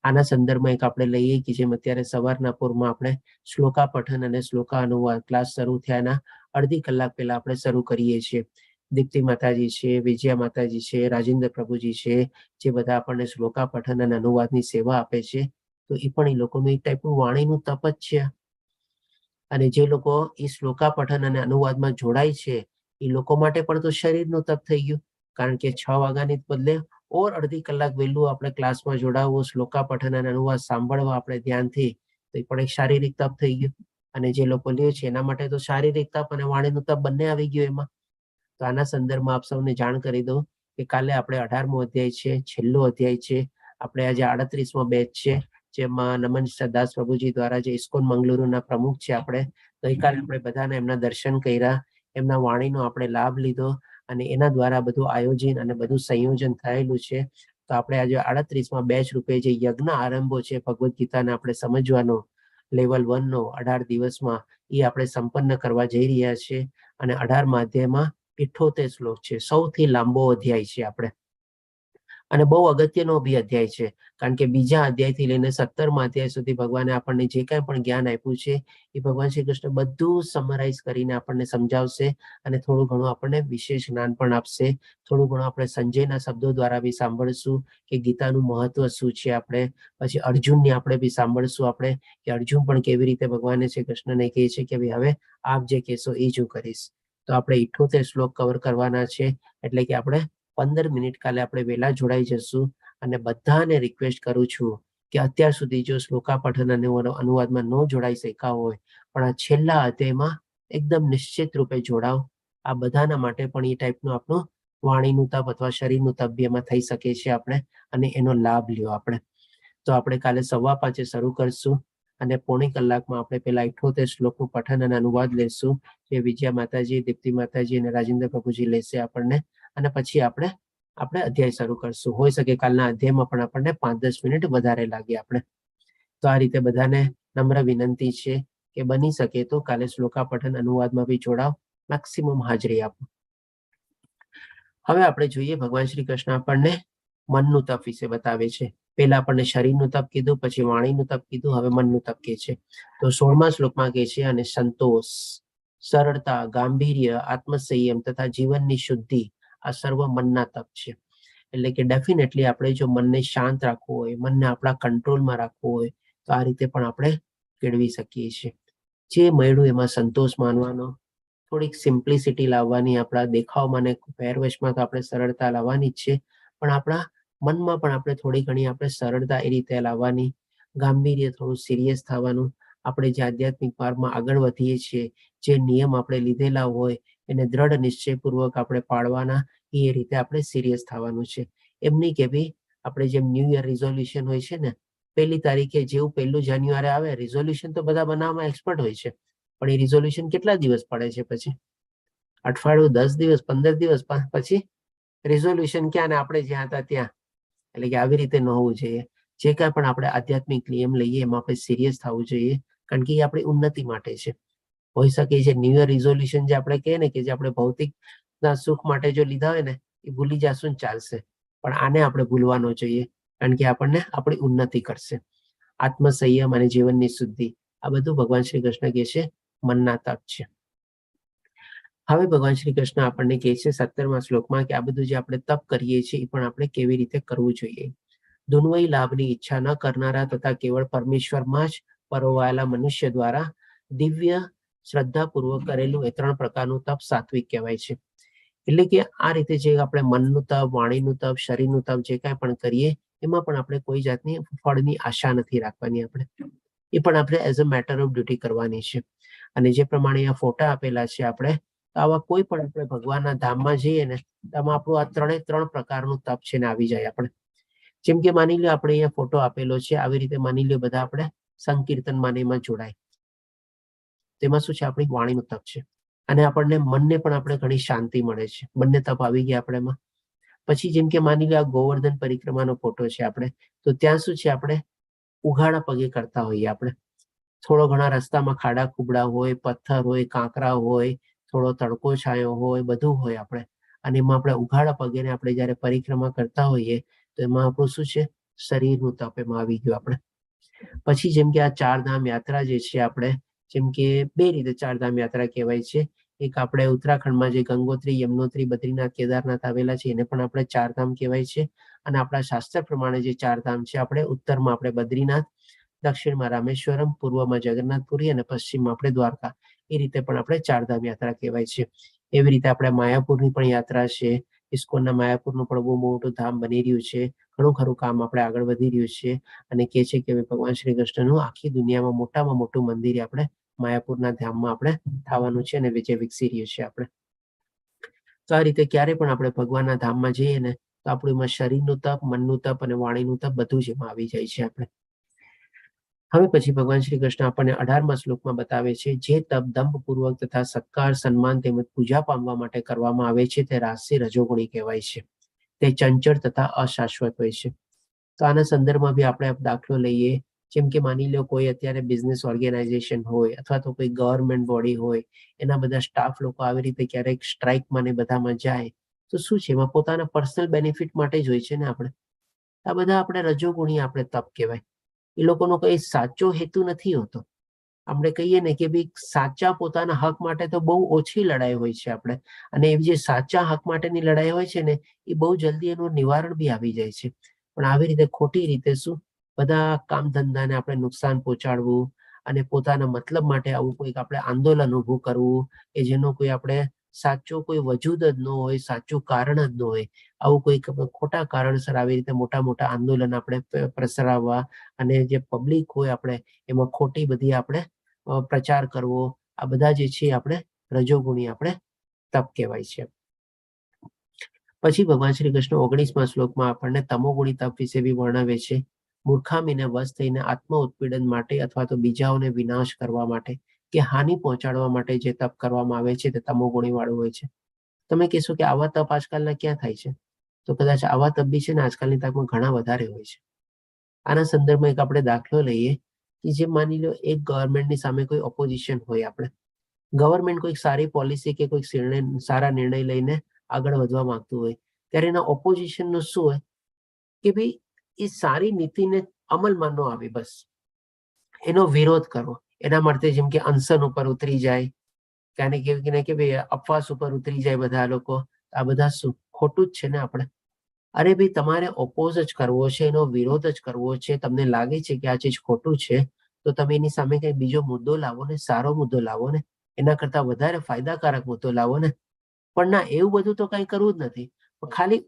આના સંદર્ભમાં એક આપણે લઈએ કે જેમ અત્યારે સવારના પૂરમાં આપણે શ્લોકા પઠન અને શ્લોકા અનુવાદ ક્લાસ શરૂ થયાના અડધી કલાક પહેલા આપણે શરૂ કરીએ છીએ. દીપ્તિ માતાજી છે, વિજયા માતાજી છે, રાજેન્દ્ર પ્રભુજી છે, જે બધા આપણને શ્લોકા પઠન અને અનુવાદની સેવા આપે છે. તો એ પણ એ લોકોનું એક ટાઈપનું વાણીનું તપ જ છે. અને જે લોકો એ શ્લોકા પઠન અને અનુવાદમાં જોડાય છે એ લોકો માટે પણ તો શરીરનું તપ થઈ ગયું. કારણ કે 6 વાગ્યાની બદલે ઓર અડધી કલાક વહેલું આપણે ક્લાસમાં જોડાવવું, શ્લોકા પઠન અને અનુવાદ સાંભળવા આપણે ધ્યાનથી, તો એ પણ એક શારીરિક તપ થઈ ગયું. અને જે લોકો લે છે એના માટે તો શારીરિક તપ અને વાણીનું તપ બંને આવી ગયું એમાં. તો આના સંદર્ભમાં આપ સૌને જાણ કરી દઉં કે કાલે આપણે 18મો અધ્યાય છે, છેલ્લો અધ્યાય છે. આપણે આજે 38મો બેચ છે, જેમાં નમન દાસ પ્રભુજી દ્વારા જે ઇસ્કોન મંગલુરુના પ્રમુખ છે, આપણે ગઈકાલે આપણે બધાને એમના દર્શન કર્યા, એમના વાણીનો આપણે લાભ લીધો અને એના દ્વારા બધું આયોજન અને બધું સંયોજન થયેલું છે. તો આપણે આજે 38મા બેચ રૂપે જે યજ્ઞ આરંભો છે ભગવદ્ ગીતાને આપણે સમજવાનો લેવલ 1 નો 18 દિવસમાં, એ આપણે સંપન્ન કરવા જઈ રહ્યા છીએ. અને 18મા અધ્યાયમાં 78 શ્લોક છે, સૌથી લાંબો અધ્યાય છે આપણે. અને બહુ અગત્યનો બી અધ્યાય છે, કારણ કે બીજા અધ્યાયથી લઈને 17મા અધ્યાય સુધી ભગવાને આપણને જે કાંઈ પણ જ્ઞાન આપ્યું છે એ ભગવાન શ્રી કૃષ્ણ બધું સમરાઈઝ કરીને આપણને સમજાવશે અને થોડું ઘણું આપણને વિશેષ જ્ઞાન પણ આપશે. થોડું ઘણું આપણે સંજયના શબ્દો દ્વારા બી સાંભળશું કે ગીતાનું મહત્વ શું છે. આપણે પછી અર્જુનની આપણે બી સાંભળશું આપણે કે અર્જુન પણ કેવી રીતે ભગવાને શ્રી કૃષ્ણને કહે છે કે ભાઈ હવે આપ જે કહેશો એ જ હું કરીશ. તો આપણે 78 શ્લોક કવર કરવાના છે, એટલે કે આપણે 15 મિનિટ કાલે આપણે વહેલા જોડાઈ જશું. અને બધાને રિક્વેસ્ટ કરું છું કે અત્યાર સુધી જો શ્લોકા પઠન અને અનુવાદમાં ન જોડાઈ શક્યા હોય પણ આ છેલ્લા અધ્યાયમાં એકદમ નિશ્ચિત રૂપે જોડાવ. આ બધાના માટે પણ એ ટાઈપનું આપણું વાણીનું તપ અથવા શરીરનું તપ બી એમાં થઈ શકે છે આપણે, અને એનો લાભ લ્યો આપણે. તો આપણે કાલે 5:15 શરૂ કરશું અને પોણી કલાકમાં આપણે પેલા 78 શ્લોકનું પઠન અને અનુવાદ લેશું, જે વિજયા માતાજી, દીપ્તિ માતાજી અને રાજેન્દ્ર પ્રભુજી લેશે આપણને, અને પછી આપણે અધ્યાય શરૂ કરશું. હોઈ શકે કાલના અધ્યાયમાં પણ આપણને 5-10 મિનિટ વધારે લાગે આપણે. તો આ રીતે બધાને નમ્ર વિનંતી છે કે બની શકે તો કાલે શ્લોકા પઠન અનુવાદમાં બી જોડાવ, મેક્સિમમ હાજરી આપો. હવે આપણે જોઈએ ભગવાન શ્રી કૃષ્ણ આપણને મનનું તપ વિશે બતાવે છે. પહેલા આપણને શરીરનું તપ કીધું, પછી વાણીનું તપ કીધું, હવે મનનું તપ કહે છે. તો 16મા શ્લોકમાં કહે છે, અને સંતોષ, સરળતા, ગાંભીર્ય, આત્મસંયમ તથા જીવનની શુદ્ધિ આ સર્વ મનના તપ છે. એટલે કે ડેફિનેટલી આપણે જો મનને શાંત રાખવું હોય, મનને આપણા કંટ્રોલમાં રાખવું હોય, તો આ રીતે પણ આપણે કેળવી શકીએ છીએ. જે મળ્યું એમાં સંતોષ માનવાનો, થોડીક સિમ્પ્લિસિટી લાવવાની, આપણા દેખાવમાં ને પહેરવેશમાં તો આપણે સરળતા લાવવાની જ છે, પણ આપણા મનમાં પણ આપણે થોડી ઘણી આપણે સરળતા એ રીતે લાવવાની, ગાંભીર્ય, થોડું સિરિયસ થવાનું. આપણે જે આધ્યાત્મિક માર્ગમાં આગળ વધીએ છીએ, જે નિયમ આપણે લીધેલા હોય એને દ્રઢ નિશ્ચયપૂર્વક આપણે પાળવાના, એ રીતે આપણે સિરિયસ થવાનું છે. એમની કે ભાઈ આપણે જેમ ન્યૂ યર રિઝોલ્યુશન હોય છે ને, 1 તારીખે જેવું 1 જાન્યુઆરી આવે, રિઝોલ્યુશન તો બધા બનાવવામાં એક્સપર્ટ હોય છે, પણ એ રિઝોલ્યુશન કેટલા દિવસ પડે છે, પછી અઠવાડિયું, 10 દિવસ, 15 દિવસ પછી રિઝોલ્યુશન ક્યાં, ને આપણે જ્યાં હતા ત્યાં. એટલે કે આવી રીતે ન હોવું જોઈએ. જે કાંઈ પણ આપણે આધ્યાત્મિક નિયમ લઈએ એમાં આપણે સિરિયસ થવું જોઈએ, કારણ કે એ આપણી ઉન્નતિ માટે છે. હોઈ શકે છે ન્યુ યર રિઝોલ્યુશન જે આપણે કહીએ ને, કે જે આપણે ભૌતિક સુખ માટે જો લીધા હોય ને, એ ભૂલી જશું ને ચાલશે, પણ આને આપણે ભૂલવા ન જોઈએ, કારણ કે આપણને આપણી ઉન્નતિ કરશે. આત્મસંયમ અને જીવનની શુદ્ધિ, આ બધું ભગવાન શ્રી કૃષ્ણ કહે છે મનના તપ છે. હવે ભગવાન શ્રી કૃષ્ણ આપણને કહે છે 17મા શ્લોકમાં કે આ બધું જે આપણે તપ કરીએ છીએ એ પણ આપણે કેવી રીતે કરવું જોઈએ. દુન્વય લાભની ઈચ્છા ન કરનારા તથા કેવળ પરમેશ્વરમાં જ પરોવાયેલા મનુષ્ય દ્વારા દિવ્ય શ્રદ્ધાપૂર્વક કરેલું એ 3 પ્રકારનું તપ સાત્વિક કહેવાય છે. એટલે કે આ રીતે જે આપણે મનનું તપ, વાણીનું તપ, શરીરનું તપ જે કાંઈ પણ કરીએ એમાં પણ આપણે કોઈ જાતની ફળની આશા નથી રાખવાની. આપણે એ પણ આપણે as a matter of duty કરવાની છે. અને જે પ્રમાણે અહીંયા ફોટા આપેલા છે, આપણે આવા કોઈ પણ આપણે ભગવાનના ધામમાં જઈએ ને, આમાં આપણું આ 3 પ્રકારનું તપ છે ને આવી જાય. આપણે જેમ કે માની લો આપણે અહીંયા ફોટો આપેલો છે, આવી રીતે માની લો બધા આપણે સંકીર્તન માનેમાં જોડાય, તેમાં શું છે, આપણી વાણીનું તપ છે. અને આપણને મનને પણ આપણે ઘણી શાંતિ મળે છે. બંને તપ આવી ગયા આપણેમાં. પછી જેમ કે માની લો આ ગોવર્ધન પરિક્રમાનો ફોટો છે આપણે, તો ત્યાં શું છે, આપણે ઉઘાડા પગે કરતા હોઈએ. આપણે થોડો ઘણા રસ્તામાં ખાડા ખુબડા હોય, પથ્થર હોય, કાંકરા હોય, થોડો તડકો છાયો હોય, બધું હોય આપણે, અને એમાં આપણે ઉઘાડા પગેને આપણે જયારે પરિક્રમા કરતા હોઈએ તો એમાં આપણું શું છે, શરીરનું તપ એમાં આવી ગયું. આપણે પછી જેમ કે આ 4 ધામ યાત્રા જે છે, આપણે જેમ કે 2 રીતે 4 ધામ યાત્રા કહેવાય છે. એક આપણે ઉત્તરાખંડમાં જે ગંગોત્રી, યમનોત્રી, બદ્રીનાથ, કેદારનાથ આવેલા છે એને પણ આપણે 4 ધામ કહેવાય છે. અને આપણા શાસ્ત્ર પ્રમાણે જે 4 ધામ છે, આપણે ઉત્તરમાં આપણે બદ્રીનાથ, દક્ષિણમાં રામેશ્વરમ, પૂર્વમાં જગન્નાથપુરી અને પશ્ચિમમાં આપણે દ્વારકા, એ રીતે પણ આપણે 4 ધામ યાત્રા કહેવાય છે. એવી રીતે આપણે માયાપુરની પણ યાત્રા છે. ઇસ્કોનના માયાપુરનું પણ બહુ મોટું ધામ બની રહ્યું છે. ઘણું ખરું કામ આપણે આગળ વધી રહ્યું છે. અને કહે છે કે ભગવાન શ્રી કૃષ્ણનું આખી દુનિયામાં મોટામાં મોટું મંદિર આપણે માયાપુરના ધામમાં આપણે થવાનું છે, અને જે વિકસી રહ્યું છે. આપણે તો આ રીતે ક્યારે પણ આપણે ભગવાનના ધામમાં જઈએ ને, તો આપણું એમાં શરીરનું તપ, મનનું તપ અને વાણીનું તપ બધું જ એમાં આવી જાય છે. આપણે હવે પછી ભગવાન શ્રી કૃષ્ણ આપણને 18મા શ્લોકમાં બતાવે છે, જે તપ દંભપૂર્વક તથા સત્કાર, સન્માન તેમજ પૂજા પામવા માટે કરવામાં આવે છે તે રાજસી રજોગુણી કહેવાય છે. તે ચંચળ તથા અશાશ્વત હોય છે. તો આના સંદર્ભમાં બી આપણે દાખલો લઈએ. જેમ કે માની લો કોઈ અત્યારે બિઝનેસ ઓર્ગેનાઇઝેશન હોય અથવા તો કોઈ ગવર્મેન્ટ બોડી હોય, એના બધા સ્ટાફ લોકો આવી રીતે ક્યારેક સ્ટ્રાઇકમાં ને બધામાં જાય તો શું છે, એમાં પોતાના પર્સનલ બેનિફિટ માટે જ હોય છે ને. આપણે આ બધા આપણે રજોગુણી આપણે તપ કહેવાય. એ લોકોનો કઈ સાચો હેતુ નથી હોતો. આપણે કહીએ ને કે ભાઈ સાચા પોતાના હક માટે તો બહુ ઓછી લડાઈ હોય છે. આપણે અને એ જે સાચા હક માટેની લડાઈ હોય છે ને, એ બહુ જલ્દી એનું નિવારણ બી આવી જાય છે. પણ આવી રીતે ખોટી રીતે શું બધા કામ ધંધાને આપણે નુકસાન પહોંચાડવું અને પોતાના મતલબ માટે આવું કોઈક આપણે આંદોલન ઊભું કરવું કે જેનો કોઈ આપણે સાચો કોઈ વજૂદ જ ન હોય, સાચું કારણ જ ન હોય, આવું કોઈક ખોટા કારણસર આવી રીતે મોટા મોટા આંદોલન આપણે પ્રસરાવવા અને જે પબ્લિક હોય આપણે એમાં ખોટી બધી આપણે પ્રચાર કરવો, આ બધા જે છે આપણે રજોગુણી આપણે તપ કહેવાય છે. પછી ભગવાન શ્રી કૃષ્ણ 19મા શ્લોકમાં આપણને તમોગુણી તપ વિશે બી વર્ણવે છે. મૂર્ખામીને વશ થઈને આત્મ ઉત્પીડન માટે અથવા તો બીજાઓને વિનાશ કરવા માટે કે હાનિ પહોંચાડવા માટે જે તપ કરવામાં આવે છે તે તમોગુણી વાળું હોય છે. તમે કહેશો કે આવા તપ આજકાલના ક્યાં થાય છે? તો કદાચ આવા તપ બી છે ને આજકાલની તપમાં ઘણા વધારે હોય છે. આના સંદર્ભમાં એક આપણે દાખલો લઈએ કે જે માની લો એક ગવર્મેન્ટની સામે કોઈ ઓપોઝિશન હોય, આપણે ગવર્મેન્ટ કોઈક સારી પોલિસી કે કોઈક સારા નિર્ણય લઈને આગળ વધવા માંગતું હોય, ત્યારે એના ઓપોઝિશનનું શું હોય કે ભાઈ એ સારી નીતિને અમલમાં ન આવે, બસ એનો વિરોધ કરો. એના માટે જેમ કે અનશન ઉપર ઉતરી જાય, ક્યાંને કે ભાઈ અપવાસ ઉપર ઉતરી જાય બધા લોકો. આ બધા શું ખોટું જ છે ને? આપણે અરે ભાઈ તમારે ઓપોઝ જ કરવો છે, એનો વિરોધ જ કરવો છે. તમને લાગે છે કે આ ચીજ ખોટું છે તો તમે એની સામે કઈ બીજો મુદ્દો લાવો ને, સારો મુદ્દો લાવો ને, એના કરતા વધારે ફાયદાકારક મુદ્દો લાવો ને. પણ ના, એવું બધું તો કઈ કરવું જ નથી. ખાલી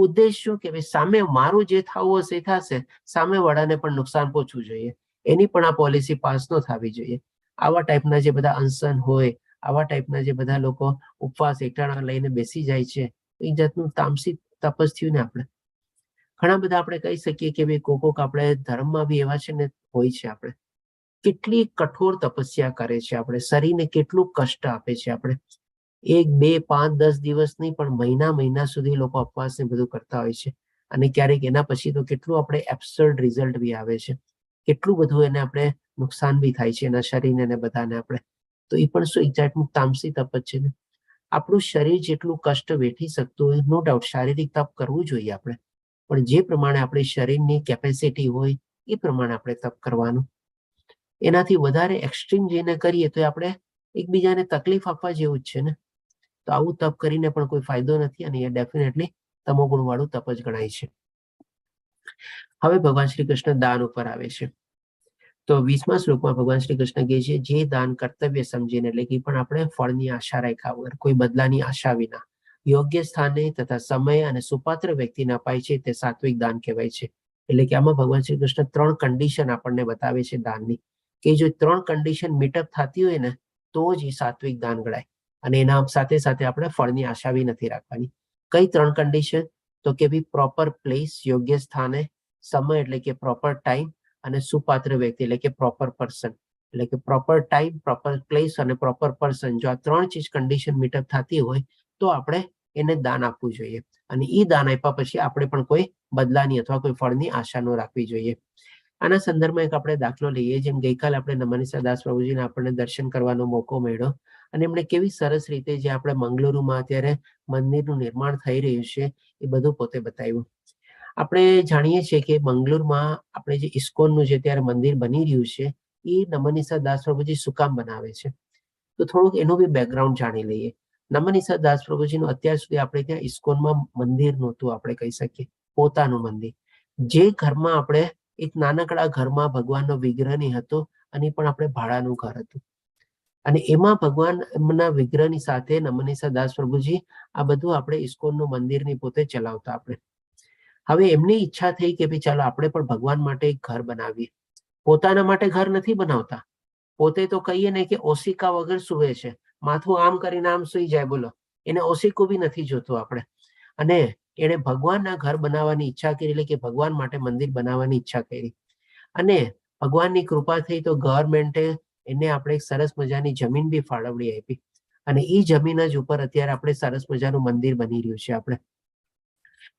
ઉદ્દેશ શું કે ભાઈ સામે મારું જે થવું હશે એ થશે, સામે વાળાને પણ નુકસાન પહોંચવું જોઈએ, એની પણ આ પોલિસી પાસ ન થવી જોઈએ. આવા ટાઈપના જે બધા અનશન હોય, આવા ટાઈપના જે બધા લોકો ઉપવાસ એકટાણા લઈને બેસી જાય છે, એક જાતનું તામસી તપસ થયું ને. આપણે ઘણા બધા આપણે કહી શકીએ કે ભાઈ કોક આપણે ધર્મમાં બી એવા છે ને હોય છે. આપણે કેટલી કઠોર તપસ્યા કરે છે, આપણે શરીરને કેટલું કષ્ટ આપે છે. આપણે 1, 2, 5, 10 દિવસ નહીં પણ મહિના સુધી લોકો ઉપવાસ ને બધું કરતા હોય છે. અને ક્યારેક એના પછી તો કેટલું આપણે એબ્સર્ડ રિઝલ્ટ બી આવે છે, કેટલું બધું એને આપણે નુકસાન બી થાય છે એના શરીરને ને બધાને. આપણે તો એ પણ શું એક જાતનું તામસી તપ જ છે ને. આપણું શરીર જેટલું કષ્ટ વેઠી શકતું હોય, નો ડાઉટ શારીરિક તપ કરવું જોઈએ આપણે, પણ જે પ્રમાણે આપણી શરીરની કેપેસિટી હોય એ પ્રમાણે આપણે તપ કરવાનું. એનાથી વધારે એક્સ્ટ્રીમ જઈને કરીએ તો આપણે એકબીજાને તકલીફ આપવા જેવું જ છે ને. તો આવું તપ કરીને પણ કોઈ ફાયદો નથી, અને એ ડેફિનેટલી તમોગુણ વાળું તપ જ ગણાય છે. હવે ભગવાન શ્રી કૃષ્ણ દાન ઉપર આવે છે. તો 20મા શ્લોકમાં ભગવાન શ્રી કૃષ્ણ કહે છે, જે દાન કર્તવ્ય સમજીને, એટલે કે પણ આપણે ફળની આશા રાખ્યા વગર, કોઈ બદલાની આશા વિના, યોગ્ય સ્થાને તથા સમય અને સુપાત્ર વ્યક્તિને અપાય છે તે સાત્વિક દાન કહેવાય છે. એટલે કે આમાં ભગવાન શ્રી કૃષ્ણ 3 કન્ડિશન આપણને બતાવે છે દાનની, કે જો 3 કન્ડિશન મીટઅપ થતી હોય ને તો જ એ સાત્વિક દાન ગણાય. અને એના સાથે સાથે આપણે ફળની આશા બી નથી રાખવાની. કઈ 3 કન્ડિશન? તો કે ભાઈ પ્રોપર પ્લેસ, યોગ્ય સ્થાને, સમય એટલે કે પ્રોપર ટાઈમ, અને સુપાત્ર વ્યક્તિ એટલે કે પ્રોપર પર્સન. એટલે કે પ્રોપર ટાઈમ, પ્રોપર પ્લેસ અને પ્રોપર પર્સન, જો આ 3 ચીજ કન્ડિશન મીટઅપ થતી હોય તો આપણે એને દાન આપવું જોઈએ. અને એ દાન આપ્યા પછી આપણે પણ કોઈ બદલાની અથવા કોઈ ફળની આશા ન રાખવી જોઈએ. આના સંદર્ભમાં એક આપણે દાખલો લઈએ. જેમ ગઈકાલે આપણે નમનીસા દાસ પ્રભુજીને આપણને દર્શન કરવાનો મોકો મળ્યો, અને એમણે કેવી સરસ રીતે જે આપણે મંગલુરુમાં અત્યારે મંદિરનું નિર્માણ થઈ રહ્યું છે એ બધું પોતે બતાવ્યું. આપણે જાણીએ છીએ કે મંગલુરમાં આપણે જે ઇસ્કોનનું જે અત્યારે મંદિર બની રહ્યું છે એ નમનીસા દાસ પ્રભુજી શું કામ બનાવે છે, તો થોડુંક એનું બી બેકગ્રાઉન્ડ જાણી લઈએ. નમનીસા દાસ પ્રભુજીનું અત્યાર સુધી આપણે ત્યાં ઇસ્કોનમાં મંદિર નહોતું, આપણે કહી શકીએ પોતાનું મંદિર. જે ઘરમાં આપણે એક નાનકડા ઘરમાં ભગવાનનો વિગ્રહ નહીં હતો, અને પણ આપણે ભાડાનું ઘર હતું, અને એમાં ભગવાનના વિગ્રહની સાથે નમનીસા દાસ પ્રભુજી આ બધું આપણે ઇસ્કોનનું મંદિરની પોતે ચલાવતા. આપણે હવે એમની ઈચ્છા થઈ કે ભાઈ ચાલો આપણે પણ ભગવાન માટે એક ઘર બનાવીએ. પોતાના માટે ઘર નથી બનાવતા, પોતે તો કહીએ ને કે ઓશિકા વગર સુવે છે, માથું આમ કરીને આમ સુઈ જાય, બોલો, એને ઓશિકું બી નથી જોતું આપણે. અને એને ભગવાનના ઘર બનાવવાની ઈચ્છા કરી, એટલે કે ભગવાન માટે મંદિર બનાવવાની ઈચ્છા કરી. અને ભગવાનની કૃપા થઈ તો ગવર્મેન્ટે એને આપણે એક સરસ મજાની જમીન બી ફાળવણી આપી, અને એ જમીન જ ઉપર અત્યારે આપણે સરસ મજાનું મંદિર બની રહ્યું છે. આપણે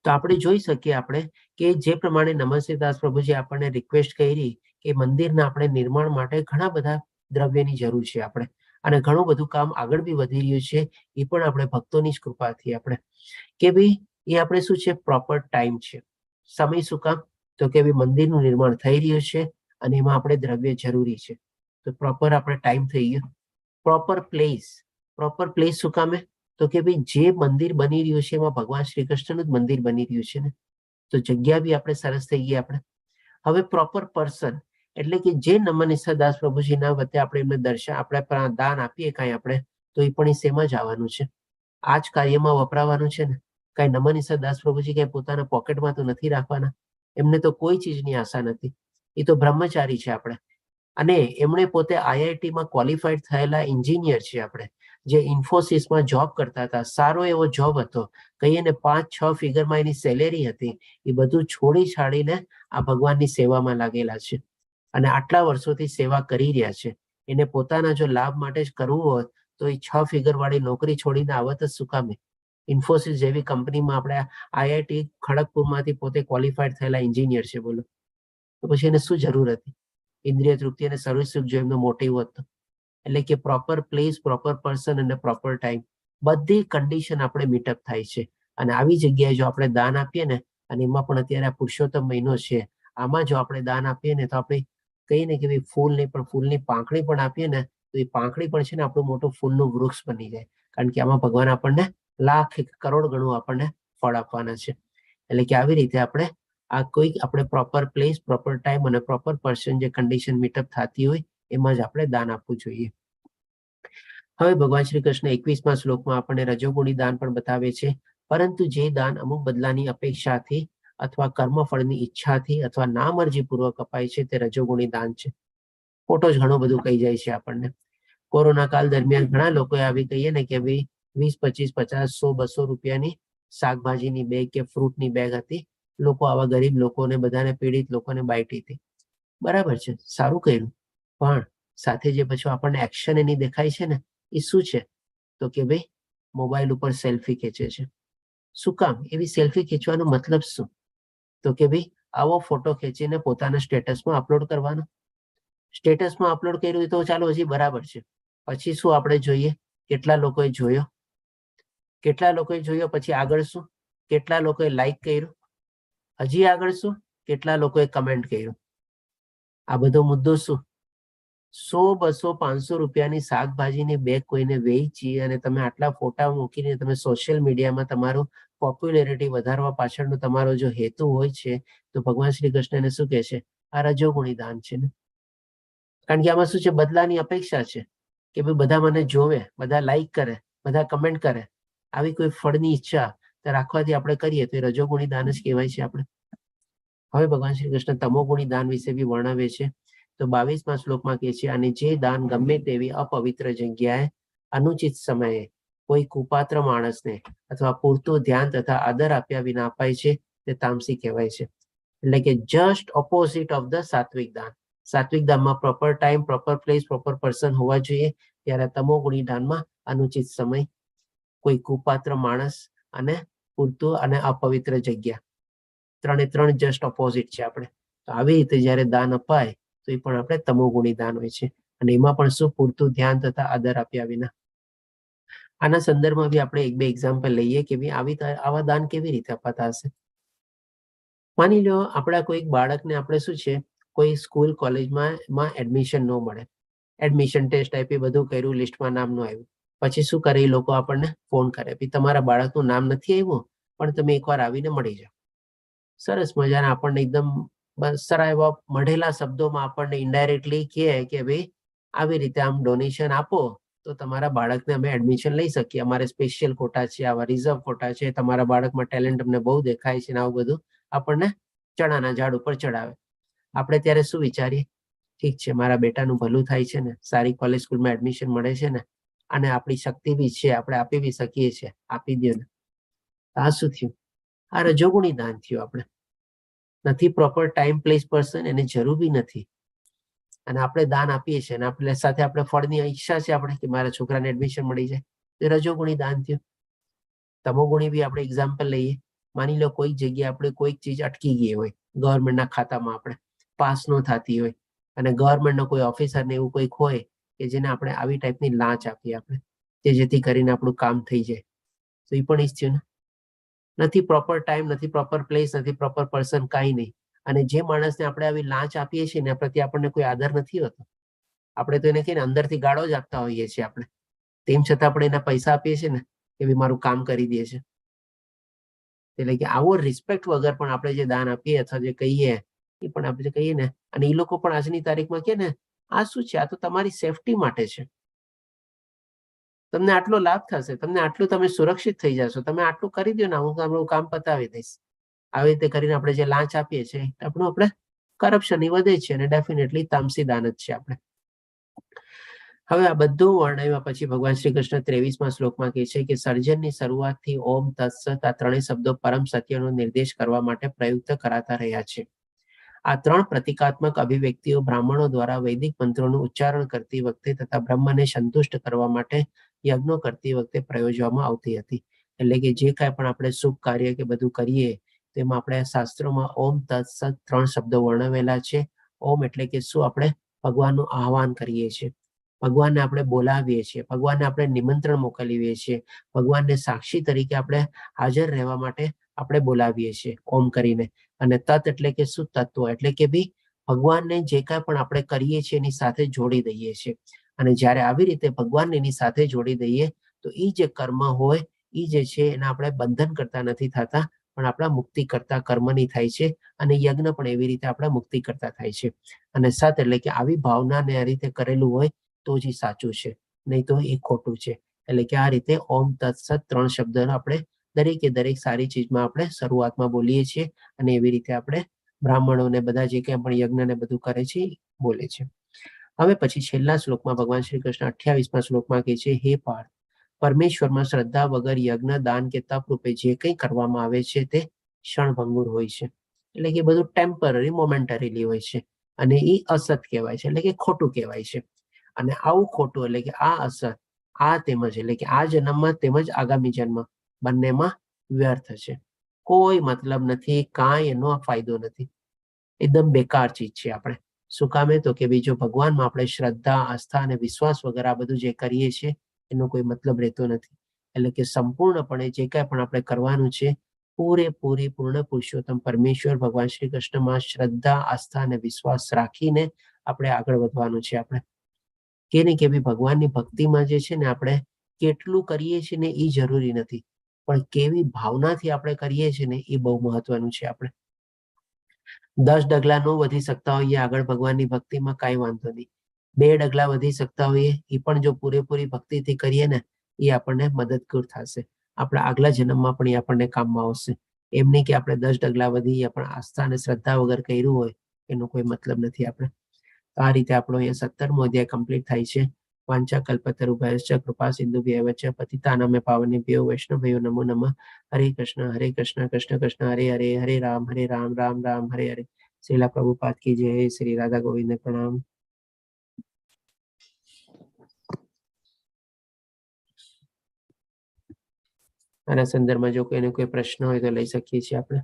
તો આપણે જોઈ શકીએ આપણે કે જે પ્રમાણે નમસ્તે દાસ પ્રભુજી આપણને રિક્વેસ્ટ કરી કે મંદિરના આપણે નિર્માણ માટે ઘણા બધા દ્રવ્યની જરૂર છે આપણે, અને ઘણું બધું કામ આગળ બી વધી રહ્યું છે. એ પણ આપણે ભક્તોની જ કૃપાથી આપણે કે ભાઈ એ આપણે શું છે, પ્રોપર ટાઈમ છે. સમય શું કામ? તો કે ભાઈ મંદિરનું નિર્માણ થઈ રહ્યું છે અને એમાં આપણે દ્રવ્ય જરૂરી છે, તો પ્રોપર આપણે ટાઈમ થઈ ગયો. પ્રોપર પ્લેસ શું કામે? તો કે ભાઈ જે મંદિર બની રહ્યું છે એમાં ભગવાન શ્રી કૃષ્ણનું જ મંદિર બની રહ્યું છે ને, તો જગ્યા બી આપણે સરસ થઈ ગઈ આપણે. હવે પ્રોપર પર્સન એટલે કે જે નમનીસા દાસ પ્રભુજીના વચ્ચે આપણે એમને દર્શન, આપણે દાન આપીએ કાંઈ આપણે, તો એ પણ એ સેમાં જ આવવાનું છે, આ જ કાર્યમાં વપરાવાનું છે ને. કાંઈ નમનીસા દાસ પ્રભુજી કાંઈ પોતાના પોકેટમાં તો નથી રાખવાના, એમને તો કોઈ ચીજની આશા નથી, એ તો બ્રહ્મચારી છે આપણે. અને એમણે પોતે IITમાં ક્વોલિફાઈડ થયેલા એન્જિનિયર છે આપણે, જે ઇન્ફોસિસમાં જોબ કરતા હતા, સારો એવો જોબ હતો, કહીએ ને 5-6 ફિગરમાં એની સેલેરી હતી, એ બધું છોડી છાડીને આ ભગવાનની સેવામાં લાગેલા છે અને આટલા વર્ષોથી સેવા કરી રહ્યા છે. એને પોતાના જો લાભ માટે જ કરવું હોત તો એ 6 ફિગર વાળી નોકરી છોડીને આવત જ શું કામે? ઇન્ફોસિસ જેવી કંપનીમાં આપણે IIT ખડગપુરમાંથી પોતે ક્વોલિફાઈડ થયેલા એન્જિનિયર છે, બોલો તો પછી એને શું જરૂર હતી? ઇન્દ્રિય તૃપ્તિ અને સર્વિસ સુખ જો એમનો મોટિવ હતો. એટલે કે પ્રોપર પ્લેસ, પ્રોપર પર્સન અને પ્રોપર ટાઈમ, બધી કન્ડિશન આપણે મીટઅપ થાય છે. અને આવી જગ્યાએ જો આપણે દાન આપીએ ને, અને એમાં પણ અત્યારે આ પુરુષોત્તમ મહિનો છે, આમાં જો આપણે દાન આપીએ ને તો આપણે કહીએ ને કે ભાઈ ફૂલ નહીં પણ ફૂલની પાંખડી પણ આપીએ ને તો એ પાંખડી પણ છે ને આપણું મોટું ફૂલનું વૃક્ષ બની જાય. કારણ કે આમાં ભગવાન આપણને લાખ કરોડ ગણું આપણને ફળ આપવાના છે. એટલે કે આવી રીતે આપણે આ કોઈ આપણે પ્રોપર પ્લેસ, પ્રોપર ટાઈમ અને પ્રોપર પર્સન જે કન્ડિશન મીટઅપ થતી હોય એમાં જ આપણે દાન આપવું જોઈએ. હવે ભગવાન શ્રી કૃષ્ણ 21મા શ્લોકમાં આપણને રજોગુણી દાન પણ બતાવે છે. પરંતુ જે દાન અમુક બદલાની અપેક્ષાથી અથવા કર્મફળની ઈચ્છાથી અથવા નામરજીપૂર્વક અપાય છે તે રજોગુણી દાન છે. ખોટો જ ઘણું બધું કહી જાય છે આપણને. કોરોના કાળ દરમિયાન ઘણા લોકોએ આવી કહીએ ને કે ભાઈ 20, 25, 50, 100, 200 રૂપિયાની શાકભાજીની બેગ કે ફ્રૂટની બેગ હતી. લોકો આવા ગરીબ લોકોને, બધાને, પીડિત લોકોને બાંટી હતી. બરાબર છે, સારું કર્યું, પણ સાથે જે પછી આપણને એક્શન એની દેખાય છે ને એ શું છે? તો કે ભાઈ મોબાઈલ ઉપર સેલ્ફી ખેંચે છે. શું કામ? એવી સેલ્ફી ખેંચવાનો મતલબ શું? તો કે ભાઈ આવો ફોટો ખેંચીને પોતાના સ્ટેટસમાં અપલોડ કરવાનો. સ્ટેટસમાં અપલોડ કર્યું હોય તો ચાલો હજી બરાબર છે. પછી શું આપણે જોઈએ? કેટલા લોકોએ જોયો? કેટલા લોકોએ જોયો? પછી આગળ શું? કેટલા લોકોએ લાઈક કર્યું? હજી આગળ શું? કેટલા લોકોએ કમેન્ટ કર્યું? આ બધો મુદ્દો શું? 100, 200, 500 રૂપિયાની શાકભાજીની બેગ કોઈને વેચી અને તમે આટલા ફોટા મૂકીને તમે સોશિયલ મીડિયામાં તમારું પોપ્યુલેરિટી વધારવા પાછળનો તમારો જો હેતુ હોય છે તો ભગવાન શ્રી કૃષ્ણને શું કહે છે? આ રજોગુણી દાન છે ને. કારણ કે આમાં શું છે? બદલાની અપેક્ષા છે કે ભાઈ બધા મને જોવે, બધા લાઈક કરે, બધા કમેન્ટ કરે. આવી કોઈ ફળની ઈચ્છા રાખવાથી આપણે કરીએ તો એ રજોગુણી દાન જ કહેવાય છે આપણે. હવે ભગવાન શ્રી કૃષ્ણ તમોગુણી દાન વિશે બી વર્ણવે છે. તો 22મા શ્લોકમાં કહે છે, અને જે દાન ગમે તેવી અપવિત્ર જગ્યાએ અનુચિત સમયે કોઈ કુપાત્ર માણસને અથવા પૂરતું ધ્યાન તથા આદર આપ્યા વિના અપાય છે તે તામસી કહેવાય છે. એટલે કે જસ્ટ ઓપોઝિટ ઓફ ધ સાત્વિક દાન. સાત્વિક દાનમાં proper time, proper place, proper person હોવા જોઈએ. ત્યારે તમોગુણી દાનમાં અનુચિત સમય, કોઈ કુપાત્ર માણસ અને પૂરતું અને અપવિત્ર જગ્યા, 3 જસ્ટ ઓપોઝિટ છે આપણે. તો આવી રીતે જયારે દાન અપાય તો એ પણ આપણે તમોગુણી દાન હોય છે. અને એમાં પણ શું? પૂરતું ધ્યાન તથા આદર આપ્યા વિના. આના સંદર્ભમાં બી આપણે 1-2 એક્ઝામ્પલ લઈએ કે ભાઈ આવા દાન કેવી રીતે અપાતા હશે. માની લો આપણા કોઈ બાળકને આપણે શું છે, કોઈ સ્કૂલ કોલેજમાં એડમિશન ન મળે, એડમિશન ટેસ્ટ આપી, બધું કર્યું, લિસ્ટમાં નામ ન આવ્યું. પછી શું કરે? એ લોકો આપણને ફોન કરે, ભાઈ તમારા બાળકનું નામ નથી આવ્યું પણ તમે એકવાર આવીને મળી જાઓ. સરસ મજાના આપણને એકદમ સારા એવા મળેલા શબ્દોમાં આપણને ઇનડાયરેક્ટલી કહે કે ભાઈ આવી રીતે આમ ડોનેશન આપો તો તમારા બાળકને અમે એડમિશન લઈ શકીએ. અમારે સ્પેશિયલ કોટા છે, આવા રિઝર્વ કોટા છે, તમારા બાળકમાં ટેલેન્ટ અમને બહુ દેખાય છે ને આવું બધું આપણને ચણાના ઝાડ ઉપર ચડાવે. આપણે ત્યારે શું વિચારીએ? ઠીક છે, મારા બેટાનું ભલું થાય છે ને, સારી કોલેજ સ્કૂલમાં એડમિશન મળે છે ને, અને આપણી શક્તિ બી છે, આપણે આપી બી શકીએ છીએ, આપી દો ને. આ શું થયું? આ રજોગુણી દાન થયું. આપણે નથી પ્રોપર ટાઈમ, પ્લેસ, પર્સન, એને જરૂર બી નથી અને આપણે દાન આપીએ છીએ અને આપણે સાથે આપણે ફળની ઈચ્છા છે આપણે કે મારા છોકરાને એડમિશન મળી જાય, એ રજોગુણી દાન થયું. તમોગુણી બી આપણે એક્ઝામ્પલ લઈએ. માની લો કોઈક જગ્યાએ આપણે કોઈક ચીજ અટકી ગઈ હોય, ગવર્મેન્ટના ખાતામાં આપણે પાસ ન થતી હોય અને ગવર્મેન્ટનો કોઈ ઓફિસરને એવું કોઈક હોય કે જેને આપણે આવી ટાઈપની લાંચ આપીએ આપણે, કે જેથી કરીને આપણું કામ થઈ જાય, તો એ પણ ઈ જ થયું ને. નથી પ્રોપર ટાઈમ, નથી પ્રોપર પ્લેસ, નથી પ્રોપર પર્સન, કાંઈ નહીં. અને જે માણસને આપણે આવી લાંચ આપીએ છીએ ને પ્રત્યે આપણને કોઈ આદર નથી હોતો. આપણે તો એને કહીને અંદરથી ગાળો જ આપતા હોઈએ છીએ આપણે. તેમ છતાં આપણે એના પૈસા આપીએ છીએ ને કે ભાઈ મારું કામ કરી દે છે. એટલે કે આવો રિસ્પેક્ટ વગર પણ આપણે જે દાન આપીએ અથવા જે કહીએ એ પણ આપણે કહીએ ને, અને એ લોકો પણ આજની તારીખમાં કહે ને આ શું છે, આ તો તમારી સેફટી માટે છે, તમને આટલો લાભ થશે, તમને આટલું તમે સુરક્ષિત થઈ જશો, તમે આટલું કરી દો ને, હું તમારું કામ પતાવી દઈશ. આવી રીતે કરીને આપણે જે લાંચ આપીએ છીએ આપણું આપણે કરપ્શન વધે છે અને ડેફિનેટલી તામસી દાન જ છે આપણે. હવે આ બધું વર્ણવ્યા પછી ભગવાન શ્રી કૃષ્ણ 23મા શ્લોકમાં કહે છે કે સર્જનની શરૂઆતથી ઓમ તત્સત આ ત્રણેય શબ્દો પરમ સત્યનો નિર્દેશ કરવા માટે પ્રયુક્ત કરાતા રહ્યા છે. આ ત્રણ પ્રતિકાત્મક અભિવ્યક્તિઓ બ્રાહ્મણો દ્વારા વૈદિક મંત્રોનું ઉચ્ચારણ કરતી વખતે તથા બ્રહ્મને સંતુષ્ટ કરવા માટે યજ્ઞો કરતી વખતે પ્રયોજવામાં આવતી હતી. એટલે કે જે કાંઈ પણ આપણે શુભ કાર્ય કે બધું કરીએ તેમાં આપણે શાસ્ત્રોમાં ઓમ તત્સત ત્રણ શબ્દો વર્ણવેલા છે. ઓમ એટલે કે શું, આપણે ભગવાનનું આહવાન કરીએ છીએ, ભગવાનને આપણે બોલાવીએ છીએ, ભગવાનને આપણે નિમંત્રણ મોકલીએ છીએ, ભગવાનને સાક્ષી તરીકે આપણે હાજર રહેવા માટે આપણે બોલાવીએ છીએ ઓમ કરીને. અને તત એટલે કે શું, તત્વ એટલે કે ભી ભગવાનને જે કાંઈ પણ આપણે કરીએ છીએ એની સાથે જોડી દઈએ છીએ. અને જ્યારે આવી રીતે ભગવાનને એની સાથે જોડી દઈએ તો એ જે કર્મ હોય એ જે છે એને આપણે બંધન કરતા નથી થતા, પણ આપણા મુક્તિ કરતા કર્મની થાય છે. અને યજ્ઞ પણ એવી રીતે આપણા મુક્તિ કરતા થાય છે. અને સત એટલે કે આવી ભાવનાને આ રીતે કરેલું હોય તો જ એ સાચું છે, નહીં તો એ ખોટું છે. એટલે કે આ રીતે ઓમ તત્સત ત્રણ શબ્દ આપણે દરેકે દરેક સારી ચીજમાં આપણે શરૂઆતમાં બોલીએ છીએ. અને એવી રીતે આપણે બ્રાહ્મણોને બધા જે કંઈ પણ યજ્ઞ ને બધું કરે છે બોલે છે. હવે પછી છેલ્લા શ્લોકમાં ભગવાન શ્રી કૃષ્ણ 28મા શ્લોકમાં કહે છે, હે પાર્થ, પરમેશ્વરમાં શ્રદ્ધા વગર યજ્ઞ, દાન કે તપ રૂપે જે કંઈ કરવામાં આવે છે તે ક્ષણભંગુર હોય છે. એટલે કે બધું ટેમ્પરરી, મોમેન્ટરીલી હોય છે. અને એ અસત કહેવાય છે, એટલે કે ખોટું કહેવાય છે. અને આવું ખોટું એટલે કે આ અસત આ તેમજ એટલે કે આ જન્મમાં તેમજ આગામી જન્મ બંનેમાં વ્યર્થ છે. કોઈ મતલબ નથી, કાંઈ એનો ફાયદો નથી, એકદમ બેકાર ચીજ છે. આપણે શું કામે તો કે બીજો ભગવાનમાં આપણે શ્રદ્ધા, આસ્થા અને વિશ્વાસ વગર આ બધું જે કરીએ છીએ એનો કોઈ મતલબ રહેતો નથી. એટલે કે સંપૂર્ણપણે જે કાંઈ પણ આપણે કરવાનું છે પૂરેપૂરી પૂર્ણ પુરુષોત્તમ પરમેશ્વર ભગવાન શ્રી કૃષ્ણમાં શ્રદ્ધા, આસ્થા અને વિશ્વાસ રાખીને આપણે આગળ વધવાનું છે. આપણે કે ને કે ભગવાનની ભક્તિમાં જે છે ને આપણે કેટલું કરીએ છીએ ને એ જરૂરી નથી, પણ કેવી ભાવનાથી આપણે કરીએ છીએ ને એ બહુ મહત્વનું છે. આપણે 10 ડગલા ન વધી શકતા હોઈએ આગળ ભગવાનની ભક્તિમાં, કાંઈ વાંધો નહીં. 2 ડગલા વધી શકતા હોઈએ એ પણ જો પૂરેપૂરી ભક્તિથી કરીએ ને એ આપણને મદદરૂપ થશે. આપણા આગલા જન્મમાં પણ એ આપણને કામમાં આવશે. એમ નહીં કે આપણે 10 ડગલા વધી પણ આસ્થા અને શ્રદ્ધા વગર કર્યું હોય એનો કોઈ મતલબ નથી. આપણે આ રીતે આપણો અહીંયા 17મો અધ્યાય કમ્પ્લીટ થાય છે. વાંચા કલ્પતરુભ્યશ્ચ કૃપા સિંધુભ્યૈવ ચ પતિતાનાં પાવનેભ્યો વૈષ્ણવભ્યો નમો નમઃ. હરે કૃષ્ણ કૃષ્ણ કૃષ્ણ હરે હરે, હરે રામ રામ રામ હરે હરે. શ્રીલા પ્રભુપાદ કી જય. શ્રી રાધા ગોવિંદ પ્રણામ. આના સંદર્ભમાં જો કોઈને કોઈ પ્રશ્ન હોય તો લઈ શકીએ છીએ આપણે.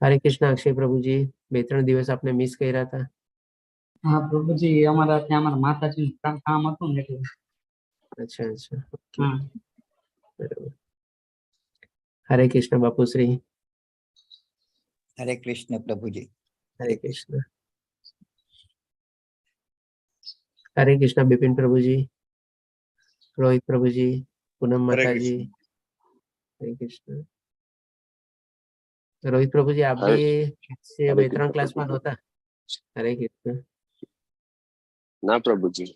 હરે કૃષ્ણ અક્ષય પ્રભુજી, 2-3 દિવસ આપણે મિસ કર્યા હતા. હા પ્રભુજી, અમારા ત્યાં અમારા માતાજી કામ હતું ને એટલે. અચ્છા અચ્છા, હા બરાબર. હરે કૃષ્ણ બાપુશ્રી. હરે કૃષ્ણ પ્રભુજી. હરે કૃષ્ણ. હરે કૃષ્ણ બિપિન પ્રભુજી, રોહિત પ્રભુજી, પૂનમ માતાજી. હરે કૃષ્ણ. રોહિત પ્રભુજી આપ भी 2-3 ક્લાસમાં નહોતા. હરે કૃષ્ણ. ના પ્રભુજી.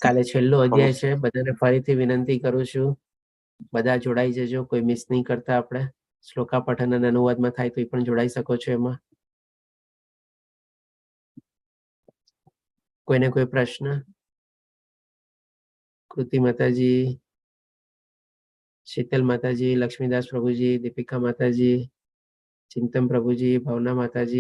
કાલે છેલ્લો અધ્યાય છે. બધાને ફરીથી વિનંતી કરું છું, બધા જોડાઈ જજો, કોઈ મિસ નહીં કરતા. આપણે શ્લોકા પઠન અને અનુવાદમાં થાય તો એ પણ જોડાઈ શકો છો. એમાં કોઈને કોઈ પ્રશ્ન? કૃતિ માતાજી, શીતલ માતાજી, લક્ષ્મીદાસ પ્રભુજી, દીપિકા માતાજી, ચિંતન પ્રભુજી, ભાવના માતાજી.